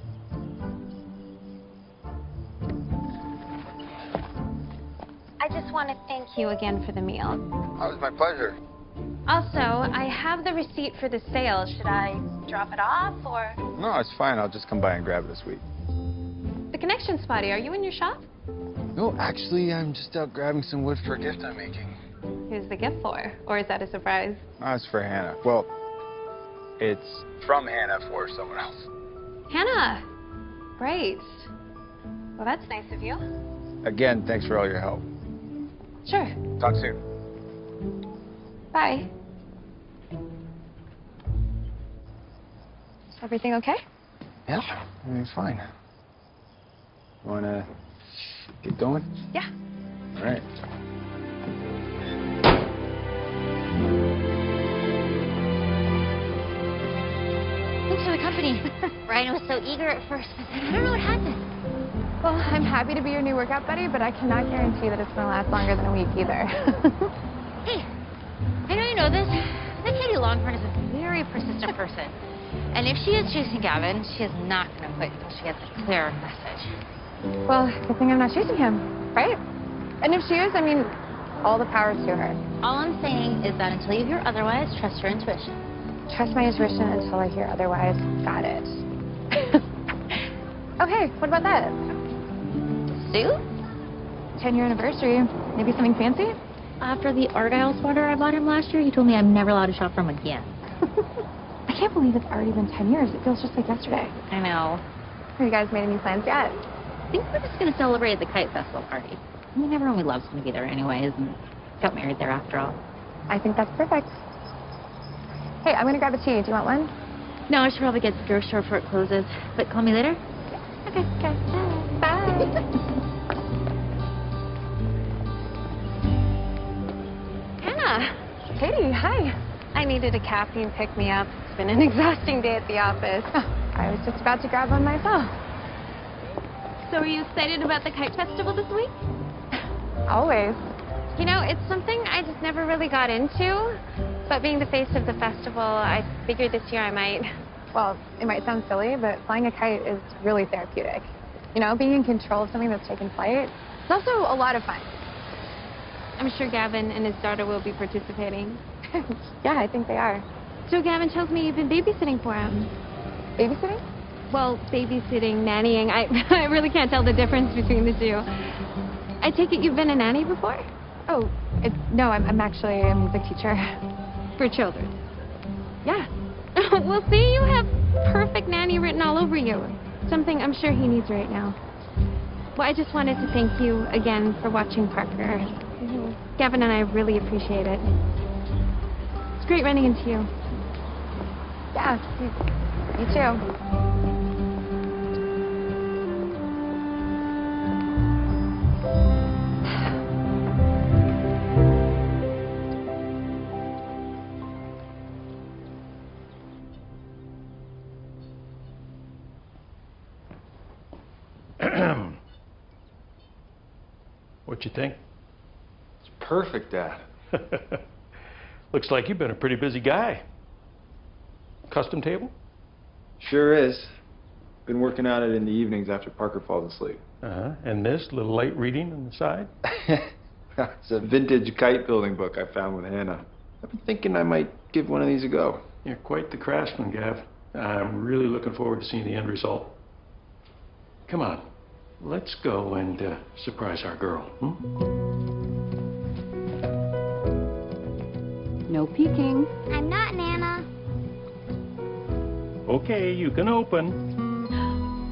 I just want to thank you again for the meal. Oh, it's my pleasure. Also, I have the receipt for the sale. Should I drop it off or? No, it's fine. I'll just come by and grab it this week. The connection spotty, are you in your shop? No, actually, I'm just out grabbing some wood for a gift I'm making. Who's the gift for? Or is that a surprise? Oh, it's for Hannah. Well, it's from Hannah for someone else. Hannah! Great. Well, that's nice of you. Again, thanks for all your help. Sure. Talk soon. Bye. Is everything okay? Yeah, everything's fine. Wanna get going? Yeah. All right. Thanks for the company. Ryan was so eager at first, but then I don't know what happened. Well, I'm happy to be your new workout buddy, but I cannot guarantee that it's going to last longer than a week either. Hey, I know you know this. That Katie Longhorn is a very persistent person. And if she is chasing Gavin, she is not going to quit until she gets a clear message. Well, good thing I'm not chasing him, right? And if she is, I mean, all the power to her. All I'm saying is that until you hear otherwise, trust your intuition. Trust my intuition until I hear otherwise. Got it. Okay, what about that? Suit? 10-year anniversary. Maybe something fancy? After the Argyle sweater I bought him last year, he told me I'm never allowed to shop from him again. I can't believe it's already been 10 years. It feels just like yesterday. I know. Have you guys made any plans yet? I think we're just going to celebrate at the Kite Festival party. I mean, everyone we love's going to be there anyways, and got married there after all. I think that's perfect. Hey, I'm going to grab a tea. Do you want one? No, I should probably get to the grocery store before it closes. But call me later? Okay, okay. Bye. Hannah! Katie, hi. I needed a caffeine pick-me-up. It's been an exhausting day at the office. I was just about to grab one myself. So are you excited about the Kite Festival this week? Always. You know, it's something I just never really got into. But being the face of the festival, I figured this year I might. Well, it might sound silly, but flying a kite is really therapeutic. You know, being in control of something that's taking flight, it's also a lot of fun. I'm sure Gavin and his daughter will be participating. Yeah, I think they are. So Gavin tells me you've been babysitting for him. Babysitting? Well, babysitting, nannying. I really can't tell the difference between the two. I take it you've been a nanny before? Oh, no, I'm actually a music teacher. For children? Yeah. Well, see, you have perfect nanny written all over you. Something I'm sure he needs right now. Well, I just wanted to thank you again for watching Parker. Gavin and I really appreciate it. It's great running into you. Yeah, you too. What you think? It's perfect, Dad. Looks like you've been a pretty busy guy. Custom table? Sure is. Been working on it in the evenings after Parker falls asleep. Uh-huh. And this little light reading on the side? It's a vintage kite building book I found with Hannah. I've been thinking I might give one of these a go. You're quite the craftsman, Gav. I'm really looking forward to seeing the end result. Come on. let's go and surprise our girl. No peeking. I'm not, Nana. Okay, you can open.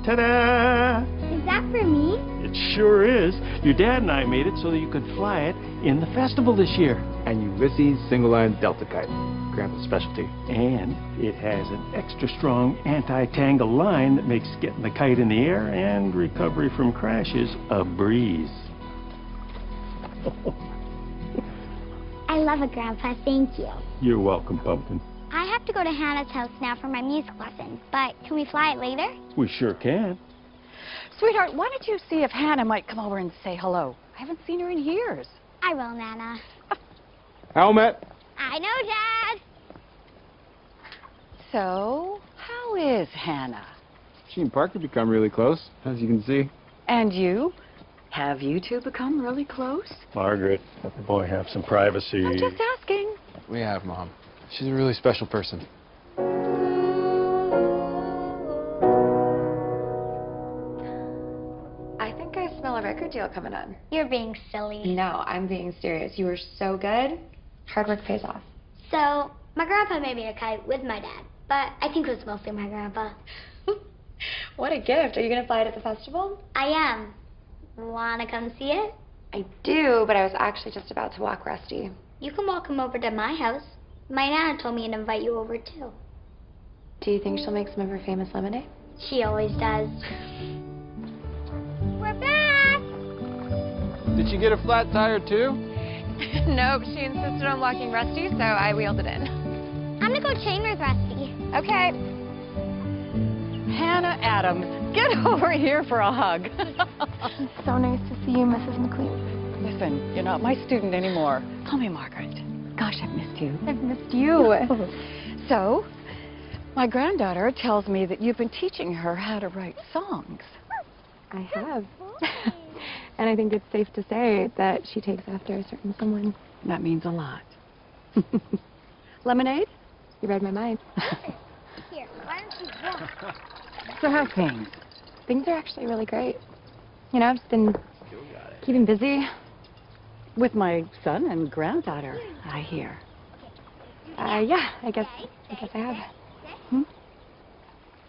Ta-da! Is that for me? It sure is. Your dad and I made it so that you could fly it in the festival this year. And Ulysses single-line Delta kite, Grandpa's specialty. And it has an extra strong anti-tangle line that makes getting the kite in the air and recovery from crashes a breeze. I love it, Grandpa. Thank you. You're welcome, Pumpkin. I have to go to Hannah's house now for my music lesson, but can we fly it later? We sure can. Sweetheart, why don't you see if Hannah might come over and say hello? I haven't seen her in years. I will, Nana. Helmet! I know, Dad. So, how is Hannah? She and Parker become really close, as you can see. And you? Have you two become really close? Margaret, let the boy have some privacy. I'm just asking. We have, Mom. She's a really special person. I think I smell a record deal coming on. You're being silly. No, I'm being serious. You were so good. Hard work pays off. So, my grandpa made me a kite with my dad, but I think it was mostly my grandpa. What a gift. Are you going to fly it at the festival? I am. Wanna come see it? I do, but I was actually just about to walk Rusty. You can walk him over to my house. My nana told me to invite you over too. Do you think she'll make some of her famous lemonade? She always does. We're back! Did she get a flat tire too? Nope, she insisted on walking Rusty, so I wheeled it in. I'm gonna go chain with Rusty. Okay. Hannah Adams, get over here for a hug. It's so nice to see you, Mrs. McQueen. Listen, you're not my student anymore. Call me Margaret. Gosh, I've missed you. I've missed you. So, my granddaughter tells me that you've been teaching her how to write songs. I have. And I think it's safe to say that she takes after a certain someone. That means a lot. Lemonade? You read my mind. Here, why don't you walk? So how's things? Things are actually really great. You know, I've just been keeping busy. With my son and granddaughter, I hear. Yeah, I guess I have.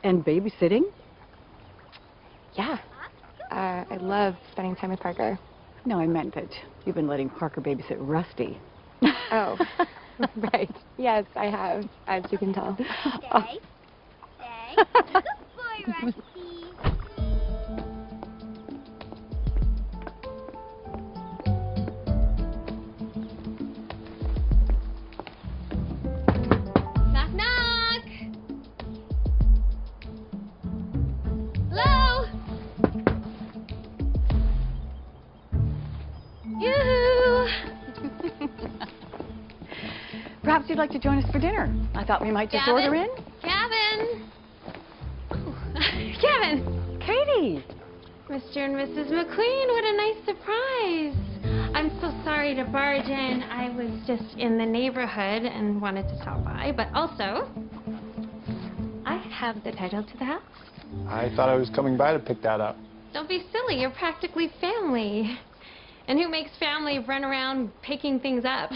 And babysitting? Yeah. I love spending time with Parker. No, I meant that you've been letting Parker babysit Rusty. Oh, right. Yes, I have, as you can tell. Stay. Stay. Good boy, Rusty. Knock, knock. Hello? Yoo-hoo. Perhaps you'd like to join us for dinner. I thought we might just Gavin? order in. Gavin. Gavin. Katie. Mr. and Mrs. McQueen, what a nice surprise. I'm so sorry to barge in. I was just in the neighborhood and wanted to stop by, but also, I have the title to the house. I thought I was coming by to pick that up. Don't be silly, you're practically family. And who makes family run around picking things up?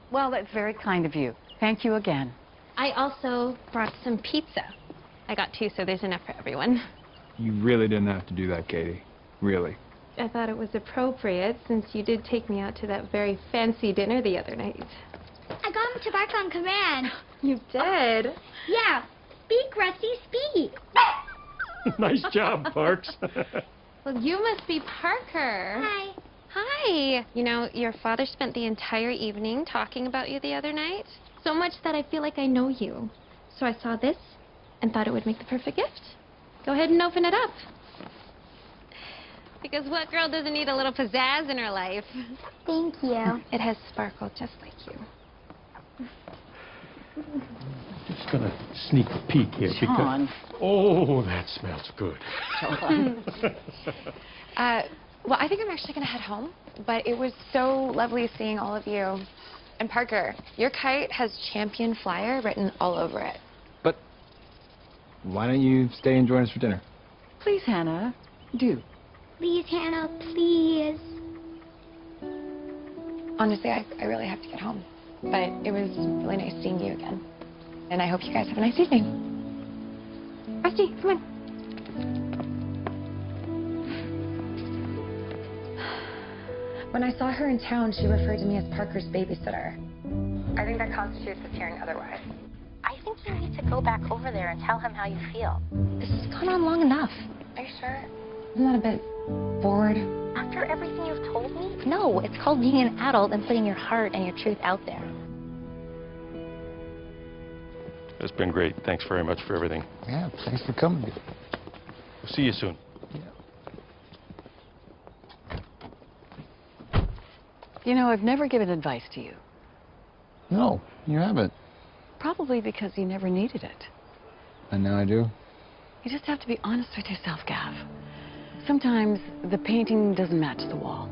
Well, that's very kind of you. Thank you again. I also brought some pizza. I got 2, so there's enough for everyone. You really didn't have to do that, Katie. Really. I thought it was appropriate since you did take me out to that very fancy dinner the other night. I got him to bark on command. You did? Yeah. Speak, Rusty, speak. Nice job, Parks. Well, you must be Parker. Hi. Hi. You know, your father spent the entire evening talking about you the other night. So much that I feel like I know you. So I saw this and thought it would make the perfect gift. Go ahead and open it up. Because what girl doesn't need a little pizzazz in her life? Thank you. It has sparkle just like you. Just gonna sneak a peek here Sean. because... Oh, that smells good. Well, I think I'm actually going to head home, but it was so lovely seeing all of you. And Parker, your kite has Champion Flyer written all over it. But why don't you stay and join us for dinner? Please, Hannah, do. Please, Hannah, please. Honestly, I really have to get home. But it was really nice seeing you again. And I hope you guys have a nice evening. Rusty, come on. When I saw her in town, she referred to me as Parker's babysitter. I think that constitutes as hearing otherwise. I think you need to go back over there and tell him how you feel. This has gone on long enough. Are you sure? Isn't that a bit forward? After everything you've told me? No, it's called being an adult and putting your heart and your truth out there. It's been great. Thanks very much for everything. Yeah, thanks for coming. We'll see you soon. You know, I've never given advice to you. No, you haven't. Probably because you never needed it. And now I do. You just have to be honest with yourself, Gav. Sometimes the painting doesn't match the wall.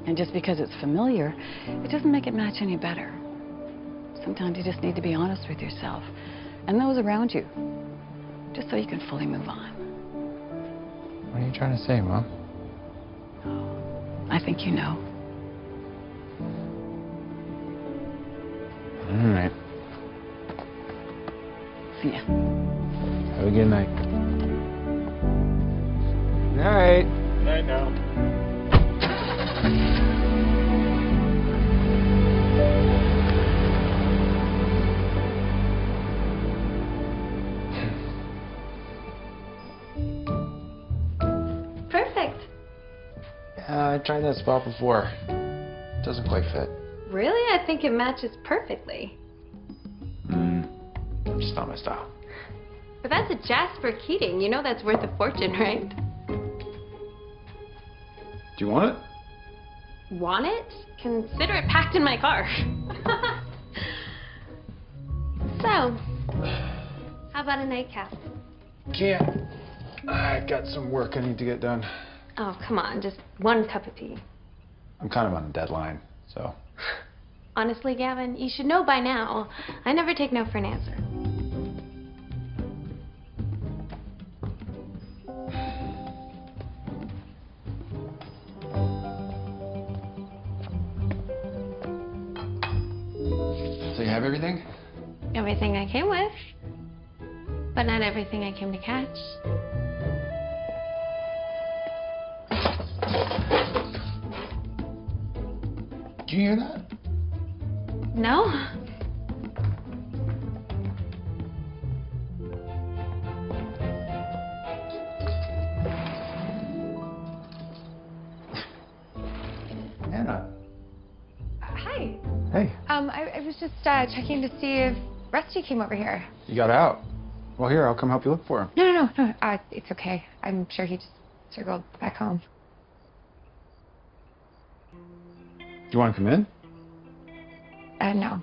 And just because it's familiar, it doesn't make it match any better. Sometimes you just need to be honest with yourself and those around you, just so you can fully move on. What are you trying to say, Mom? I think you know. All right. See ya. Have a good night. Night. Night now. Perfect. Yeah, I tried that spot before. Doesn't quite fit. Really? I think it matches perfectly. Just not my style. But that's a Jasper Keating. You know that's worth a fortune, right? Do you want it? Want it? Consider it packed in my car. So, how about a nightcap? Can't. I got some work I need to get done. Oh, come on, just one cup of tea. I'm kind of on a deadline, so. Honestly, Gavin, you should know by now. I never take no for an answer. So you have everything? Everything I came with, but not everything I came to catch. Did you hear that? No? Anna. Hi. Hey. I was just checking to see if Rusty came over here. You got out. Well, here, I'll come help you look for him. No. It's okay. I'm sure he just circled back home. You want to come in? No.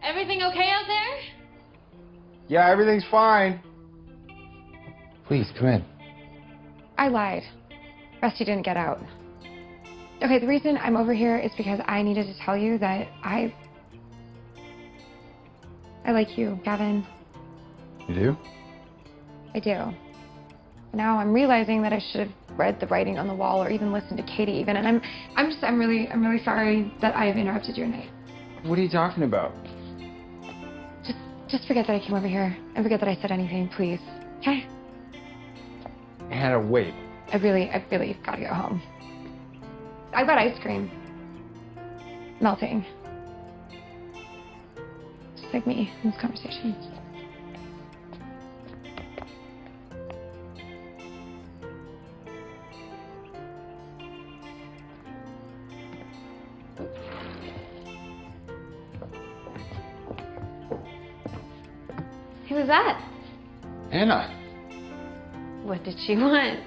Everything okay out there? Yeah, everything's fine. Please, come in. I lied. Rusty didn't get out. Okay, the reason I'm over here is because I needed to tell you that I like you, Gavin. You do? I do. Now I'm realizing that I should have read the writing on the wall or even listened to Katie even, and I'm really sorry that I've interrupted your night. What are you talking about? Just forget that I came over here and forget that I said anything, please. Okay? Hannah, wait. I really gotta go home. I've got ice cream. Melting. Just like me in this conversation. Who was that? Hannah. What did she want?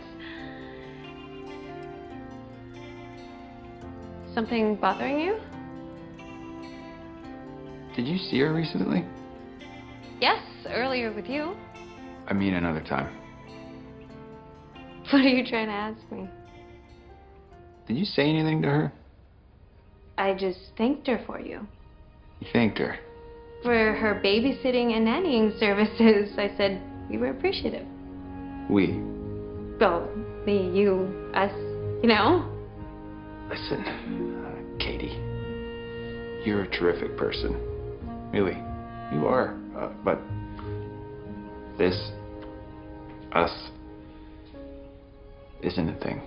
Something bothering you? Did you see her recently? Yes, earlier with you. I mean another time. What are you trying to ask me? Did you say anything to her? I just thanked her for you. You thanked her. For her babysitting and nannying services. I said we were appreciative. We. Oh, Me, you, us, you know? Listen, Katie, you're a terrific person. Really, you are. But this, us, isn't a thing.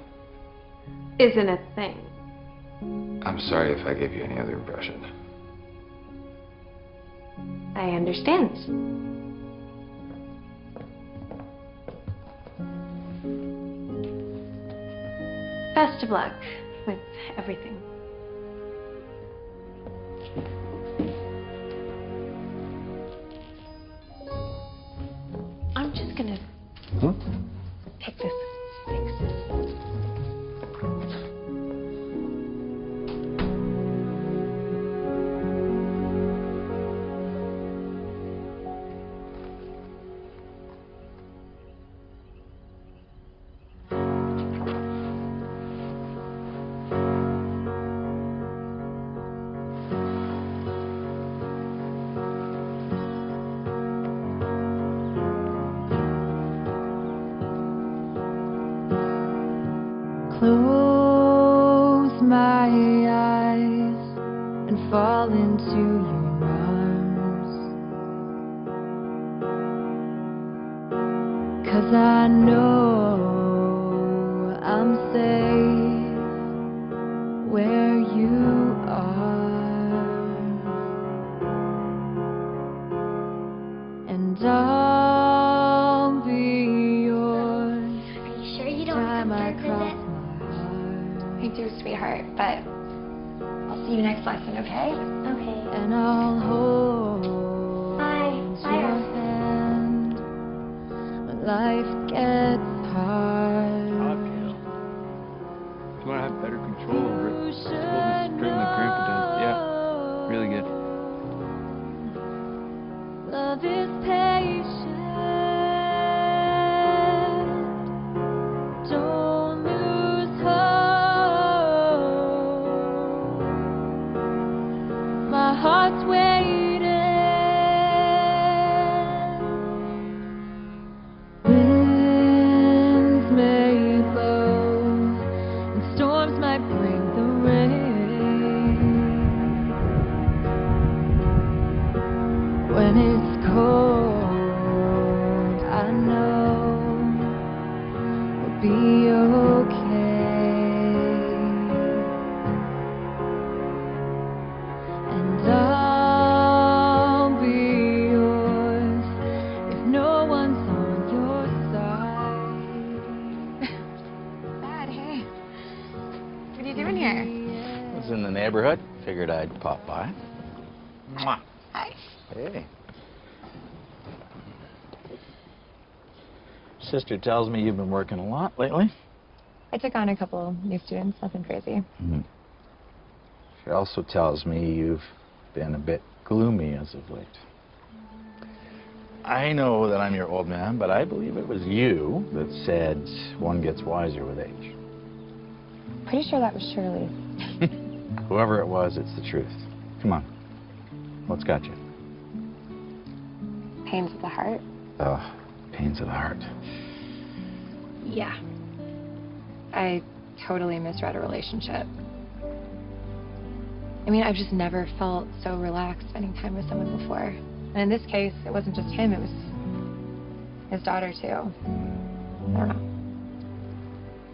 Isn't a thing. I'm sorry if I gave you any other impression. I understand. Best of luck with everything. I'm just gonna take this. Thanks. Close my eyes and fall into your arms, 'cause I know I'm safe where you are, and I'll be yours. Are you sure you don't want to come for a visit? I do, sweetheart, but I'll see you next lesson, okay? Okay. And I'll hold Bye. your hand when life gets hard. Uphill. You want to have better control over it. It's called this string like Grandpa does. Yeah, really good. Love is patient. Don't lose hope. My heart's waiting. Winds may blow and storms might bring the rain. When it's cold, I know we'll be okay. And I'll be yours if no one's on your side. Dad, hey. What are you doing here? I was in the neighborhood. Figured I'd pop by. Mwah. Hi. Hey. Sister tells me you've been working a lot lately. I took on a couple new students, nothing crazy. She also tells me you've been a bit gloomy as of late. I know that I'm your old man, but I believe it was you that said one gets wiser with age. Pretty sure that was Shirley. Whoever it was, it's the truth. Come on. What's got you? Pains of the heart. Oh, pains of the heart. Yeah. I totally misread a relationship. I mean, I've just never felt so relaxed spending time with someone before. And in this case, it wasn't just him, it was his daughter, too. I don't know.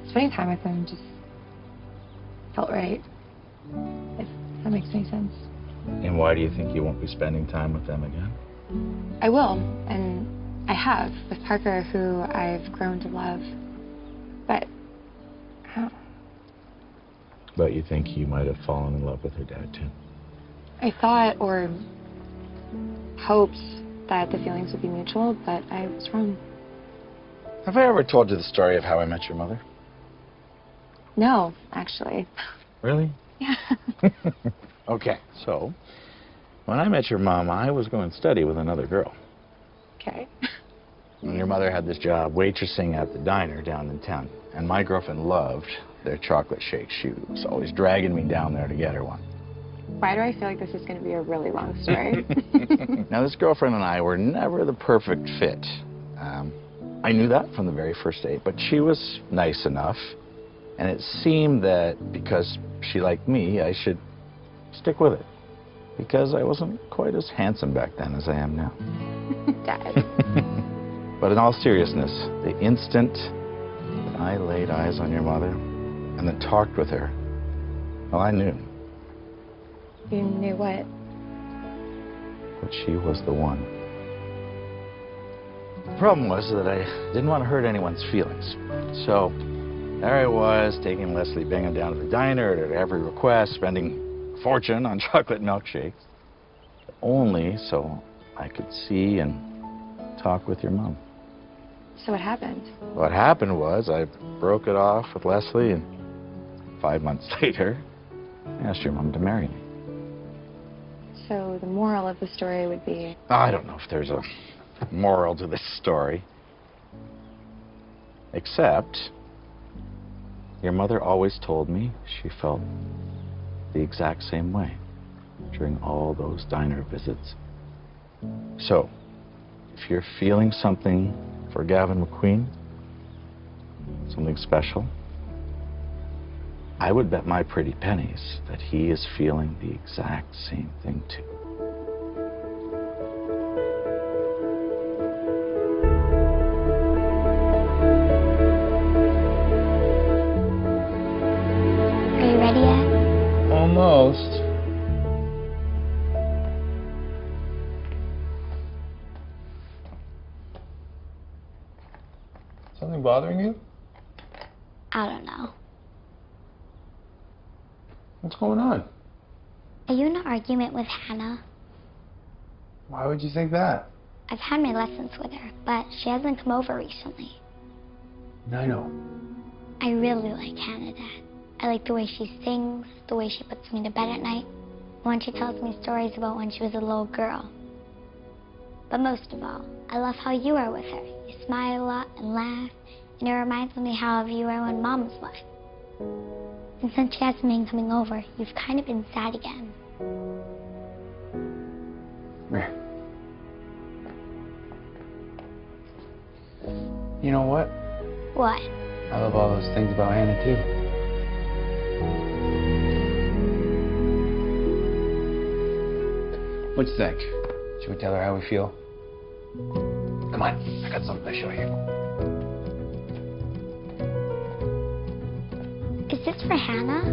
Spending time with him just felt right. If that makes any sense. And why do you think you won't be spending time with them again? I will, and I have, with Parker, who I've grown to love. But, But you think you might have fallen in love with her dad, too? I thought or hoped that the feelings would be mutual, but I was wrong. Have I ever told you the story of how I met your mother? No, actually. Really? Yeah. Okay, so when I met your mom, I was going to study with another girl. Okay. And your mother had this job waitressing at the diner down in town. And my girlfriend loved their chocolate shake. She was always dragging me down there to get her one. Why do I feel like this is going to be a really long story? Now, this girlfriend and I were never the perfect fit. I knew that from the very first date, but she was nice enough, and it seemed that because she liked me, I should stick with it, because I wasn't quite as handsome back then as I am now. Dad. But in all seriousness, the instant that I laid eyes on your mother and then talked with her, well, I knew. You knew what? But she was the one. The problem was that I didn't want to hurt anyone's feelings. So there I was, taking Leslie Bingham down to the diner at every request, spending a fortune on chocolate milkshakes, only so I could see and talk with your mom. So what happened? What happened was I broke it off with Leslie, and 5 months later, I asked your mom to marry me. So the moral of the story would be... I don't know if there's a moral to this story. Except, your mother always told me she felt the exact same way during all those diner visits. So, if you're feeling something for Gavin McQueen, something special, I would bet my pretty pennies that he is feeling the exact same thing too. Are you ready yet? Almost. Something bothering you? I don't know. What's going on? Are you in an argument with Hannah? Why would you think that? I've had my lessons with her, but she hasn't come over recently. I know. I really like Hannah, Dad. I like the way she sings, the way she puts me to bed at night, when she tells me stories about when she was a little girl. But most of all, I love how you are with her. You smile a lot and laugh, and it reminds me how you were when Mom was alive. And since she hasn't been coming over, you've kind of been sad again. Come here. You know what? What? I love all those things about Hannah too. What do you think? Should we tell her how we feel? Come on, I got something to show you. Is this for Hannah?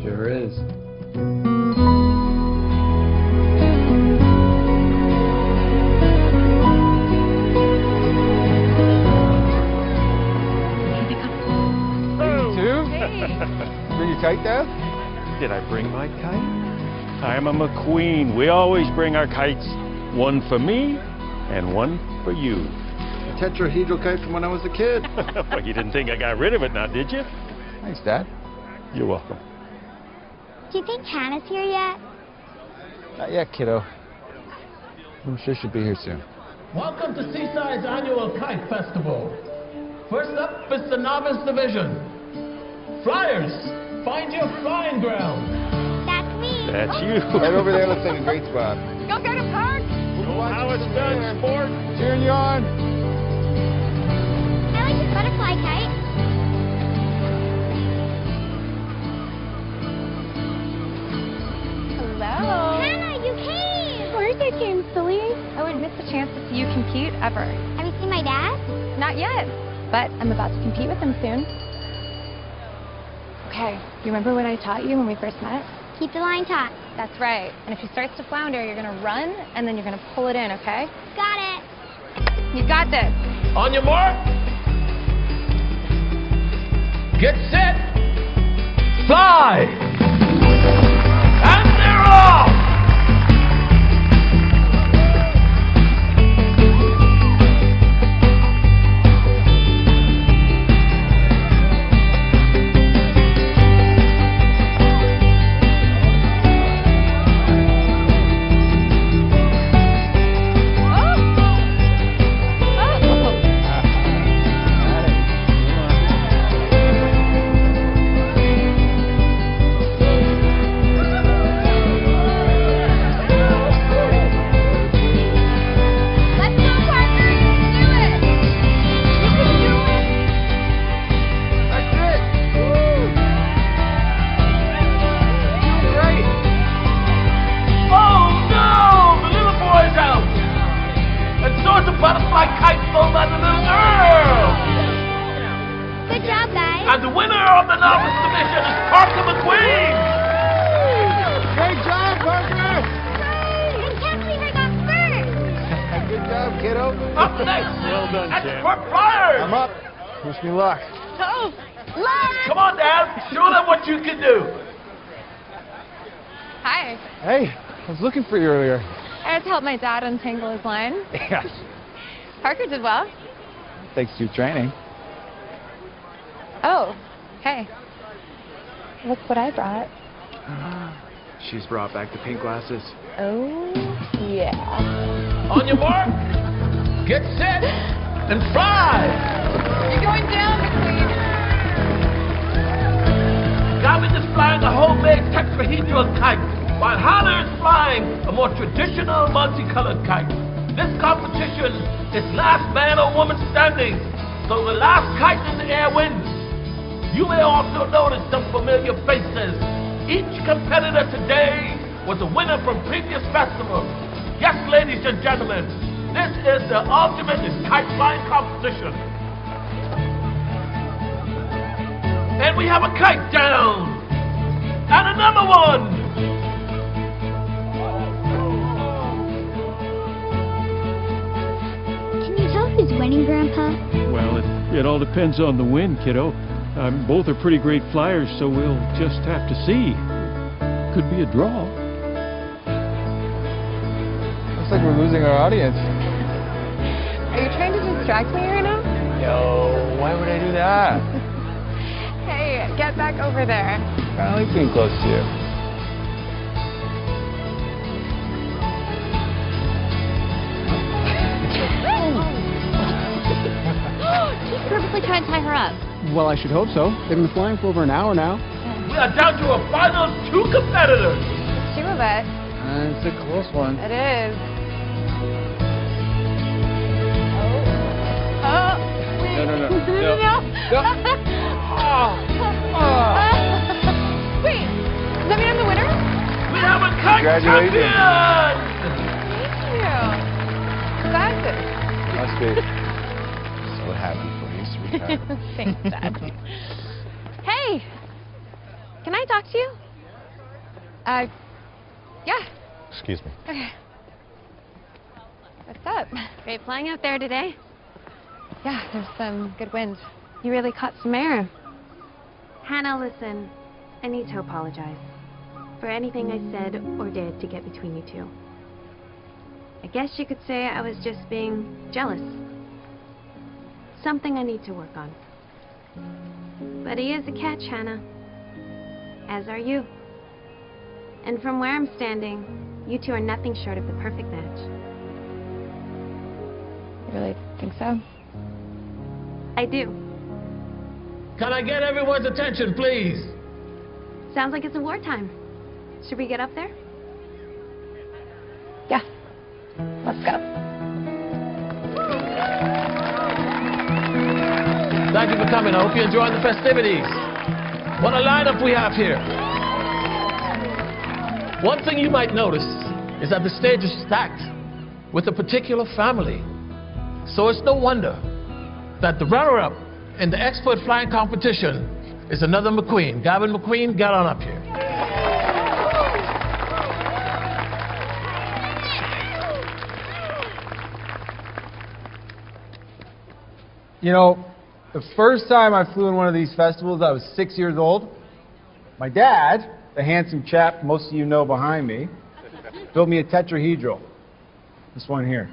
Sure is. Bring your kite, Dad? Did I bring my kite? I'm a McQueen. We always bring our kites. One for me and one for you. A tetrahedral kite from when I was a kid. Well, you didn't think I got rid of it now, did you? Thanks, Dad. You're welcome. Do you think Hannah's here yet? Not yet, kiddo. I'm sure she'll be here soon. Welcome to Seaside's annual Kite Festival. First up is the Novice Division. Flyers, find your flying ground. That's me. That's you. Right over there looks like a great spot. Go get a park! Know how it's done, sport. Cheering you on. I like your butterfly kite. Hello. Hannah, you came! Of course I came, silly. I wouldn't miss the chance to see you compete ever. Have you seen my dad? Not yet, but I'm about to compete with him soon. Okay, you remember what I taught you when we first met? Keep the line taut. That's right. And if he starts to flounder, you're gonna run, and then you're gonna pull it in, okay? Got it. You got this. On your mark. Get set. Fly. And they're off. Good job, guys. And the winner of the novice division is Parker McQueen. Great job, Parker! I can't believe I got first. Good job, kiddo. Up next, Well done, champ. Expert Flyers. I'm up. Wish me luck. Oh, luck! Come on, Dad. Show them what you can do. Hi. Hey, I was looking for you earlier. I had to help my dad untangle his line. Yes. Parker did well. Thanks to your training. Oh, hey. Look what I brought. She's brought back the pink glasses. Oh, yeah. On your mark, get set, and fly. You're going down, McQueen. Gavin is flying a homemade tetrahedral kite, while Hannah is flying a more traditional multicolored kite. This competition is last man or woman standing, so the last kite in the air wins. You may also notice some familiar faces. Each competitor today was a winner from previous festivals. Yes, ladies and gentlemen, this is the ultimate kite flying competition. And we have a kite down. And another one. Can you tell who's winning, Grandpa? Well, it all depends on the wind, kiddo. Both are pretty great flyers, so we'll just have to see. Could be a draw. Looks like we're losing our audience. Are you trying to distract me right now? Yo, why would I do that? Hey, get back over there. I like being close to you. He's purposely trying to tie her up. Well, I should hope so. They've been flying for over an hour now. We are down to a final 2 competitors. It's 2 of us. It's a close one. It is. Oh, wait. No. Wait, does that mean I'm the winner? We have a kite Congratulations. champion. Thank you. That's it. Must be. So happy for you, sweetheart. Thanks, Dad. Hey, can I talk to you? Yeah. Excuse me. Okay. What's up? Great flying out there today. Yeah, there's some good wind. You really caught some air. Hannah, listen. I need to apologize for anything I said or did to get between you two. I guess you could say I was just being jealous. Something I need to work on. But he is a catch, Hannah. As are you. And from where I'm standing, you two are nothing short of the perfect match. You really think so? I do. Can I get everyone's attention, please? Sounds like it's a wartime. Should we get up there? Yeah. Let's go. Thank you for coming. I hope you enjoyed the festivities. What a lineup we have here. One thing you might notice is that the stage is stacked with a particular family. So it's no wonder that the runner-up in the expert flying competition is another McQueen. Gavin McQueen, get on up here. You know, the first time I flew in one of these festivals, I was 6 years old. My dad, the handsome chap most of you know behind me, built me a tetrahedral. This one here.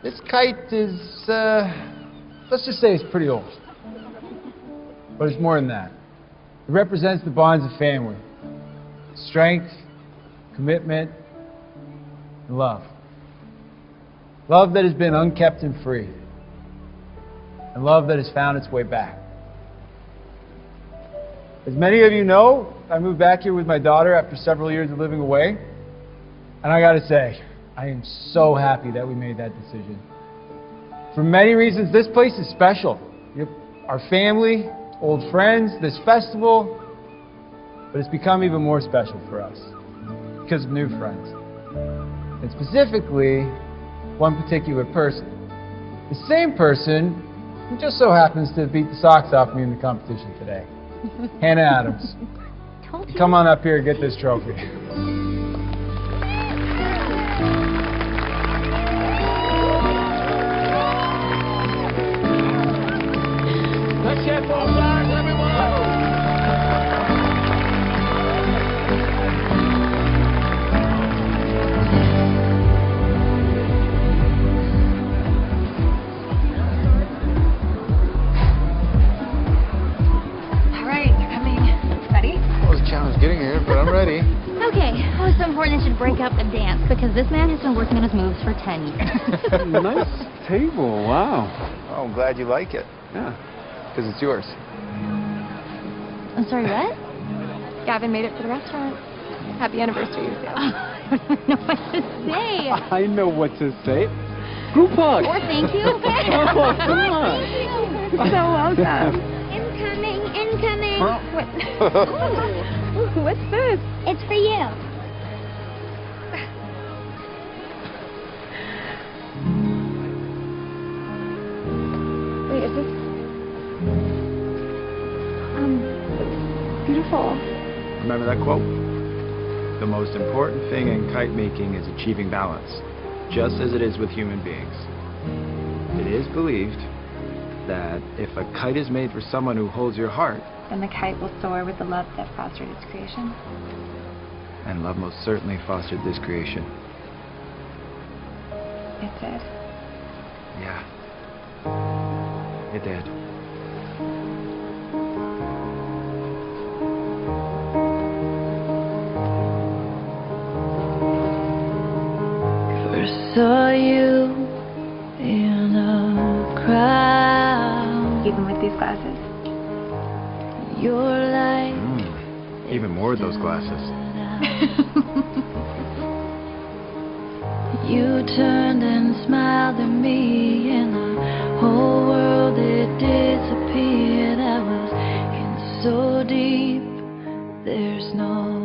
This kite is, let's just say it's pretty old. But it's more than that. It represents the bonds of family. Strength, commitment, and love. Love that has been unkept and free. And love that has found its way back. As many of you know, I moved back here with my daughter after several years of living away. And I gotta say, I am so happy that we made that decision. For many reasons, this place is special. Our family, old friends, this festival, but it's become even more special for us because of new friends. And specifically, one particular person. The same person who just so happens to beat the socks off me in the competition today. Hannah Adams. Come on up here and get this trophy. Let's get both sides, everyone! All right, they're coming. Ready? It was a challenge getting here, but I'm ready. Okay, well, it's so important I should break up and dance because this man has been working on his moves for 10 years. Nice table, wow. Oh, I'm glad you like it. Yeah. Because it's yours. I'm sorry, what? Gavin made it for the restaurant. Happy anniversary, you two. I don't know what to say. I know what to say. Group hug. Or thank you. Oh, come on. So welcome. Incoming, incoming. Huh? What? Ooh, what's this? It's for you. Wait, is this... beautiful. Remember that quote? The most important thing in kite making is achieving balance, just as it is with human beings. It is believed that if a kite is made for someone who holds your heart, Then the kite will soar with the love that fostered its creation. and love most certainly fostered this creation. It did. Yeah. It did. First saw you in a crowd. Even with these glasses. Your light. Even more of those glasses. You turned and smiled at me, and the whole world it disappeared. I was in so deep, there's no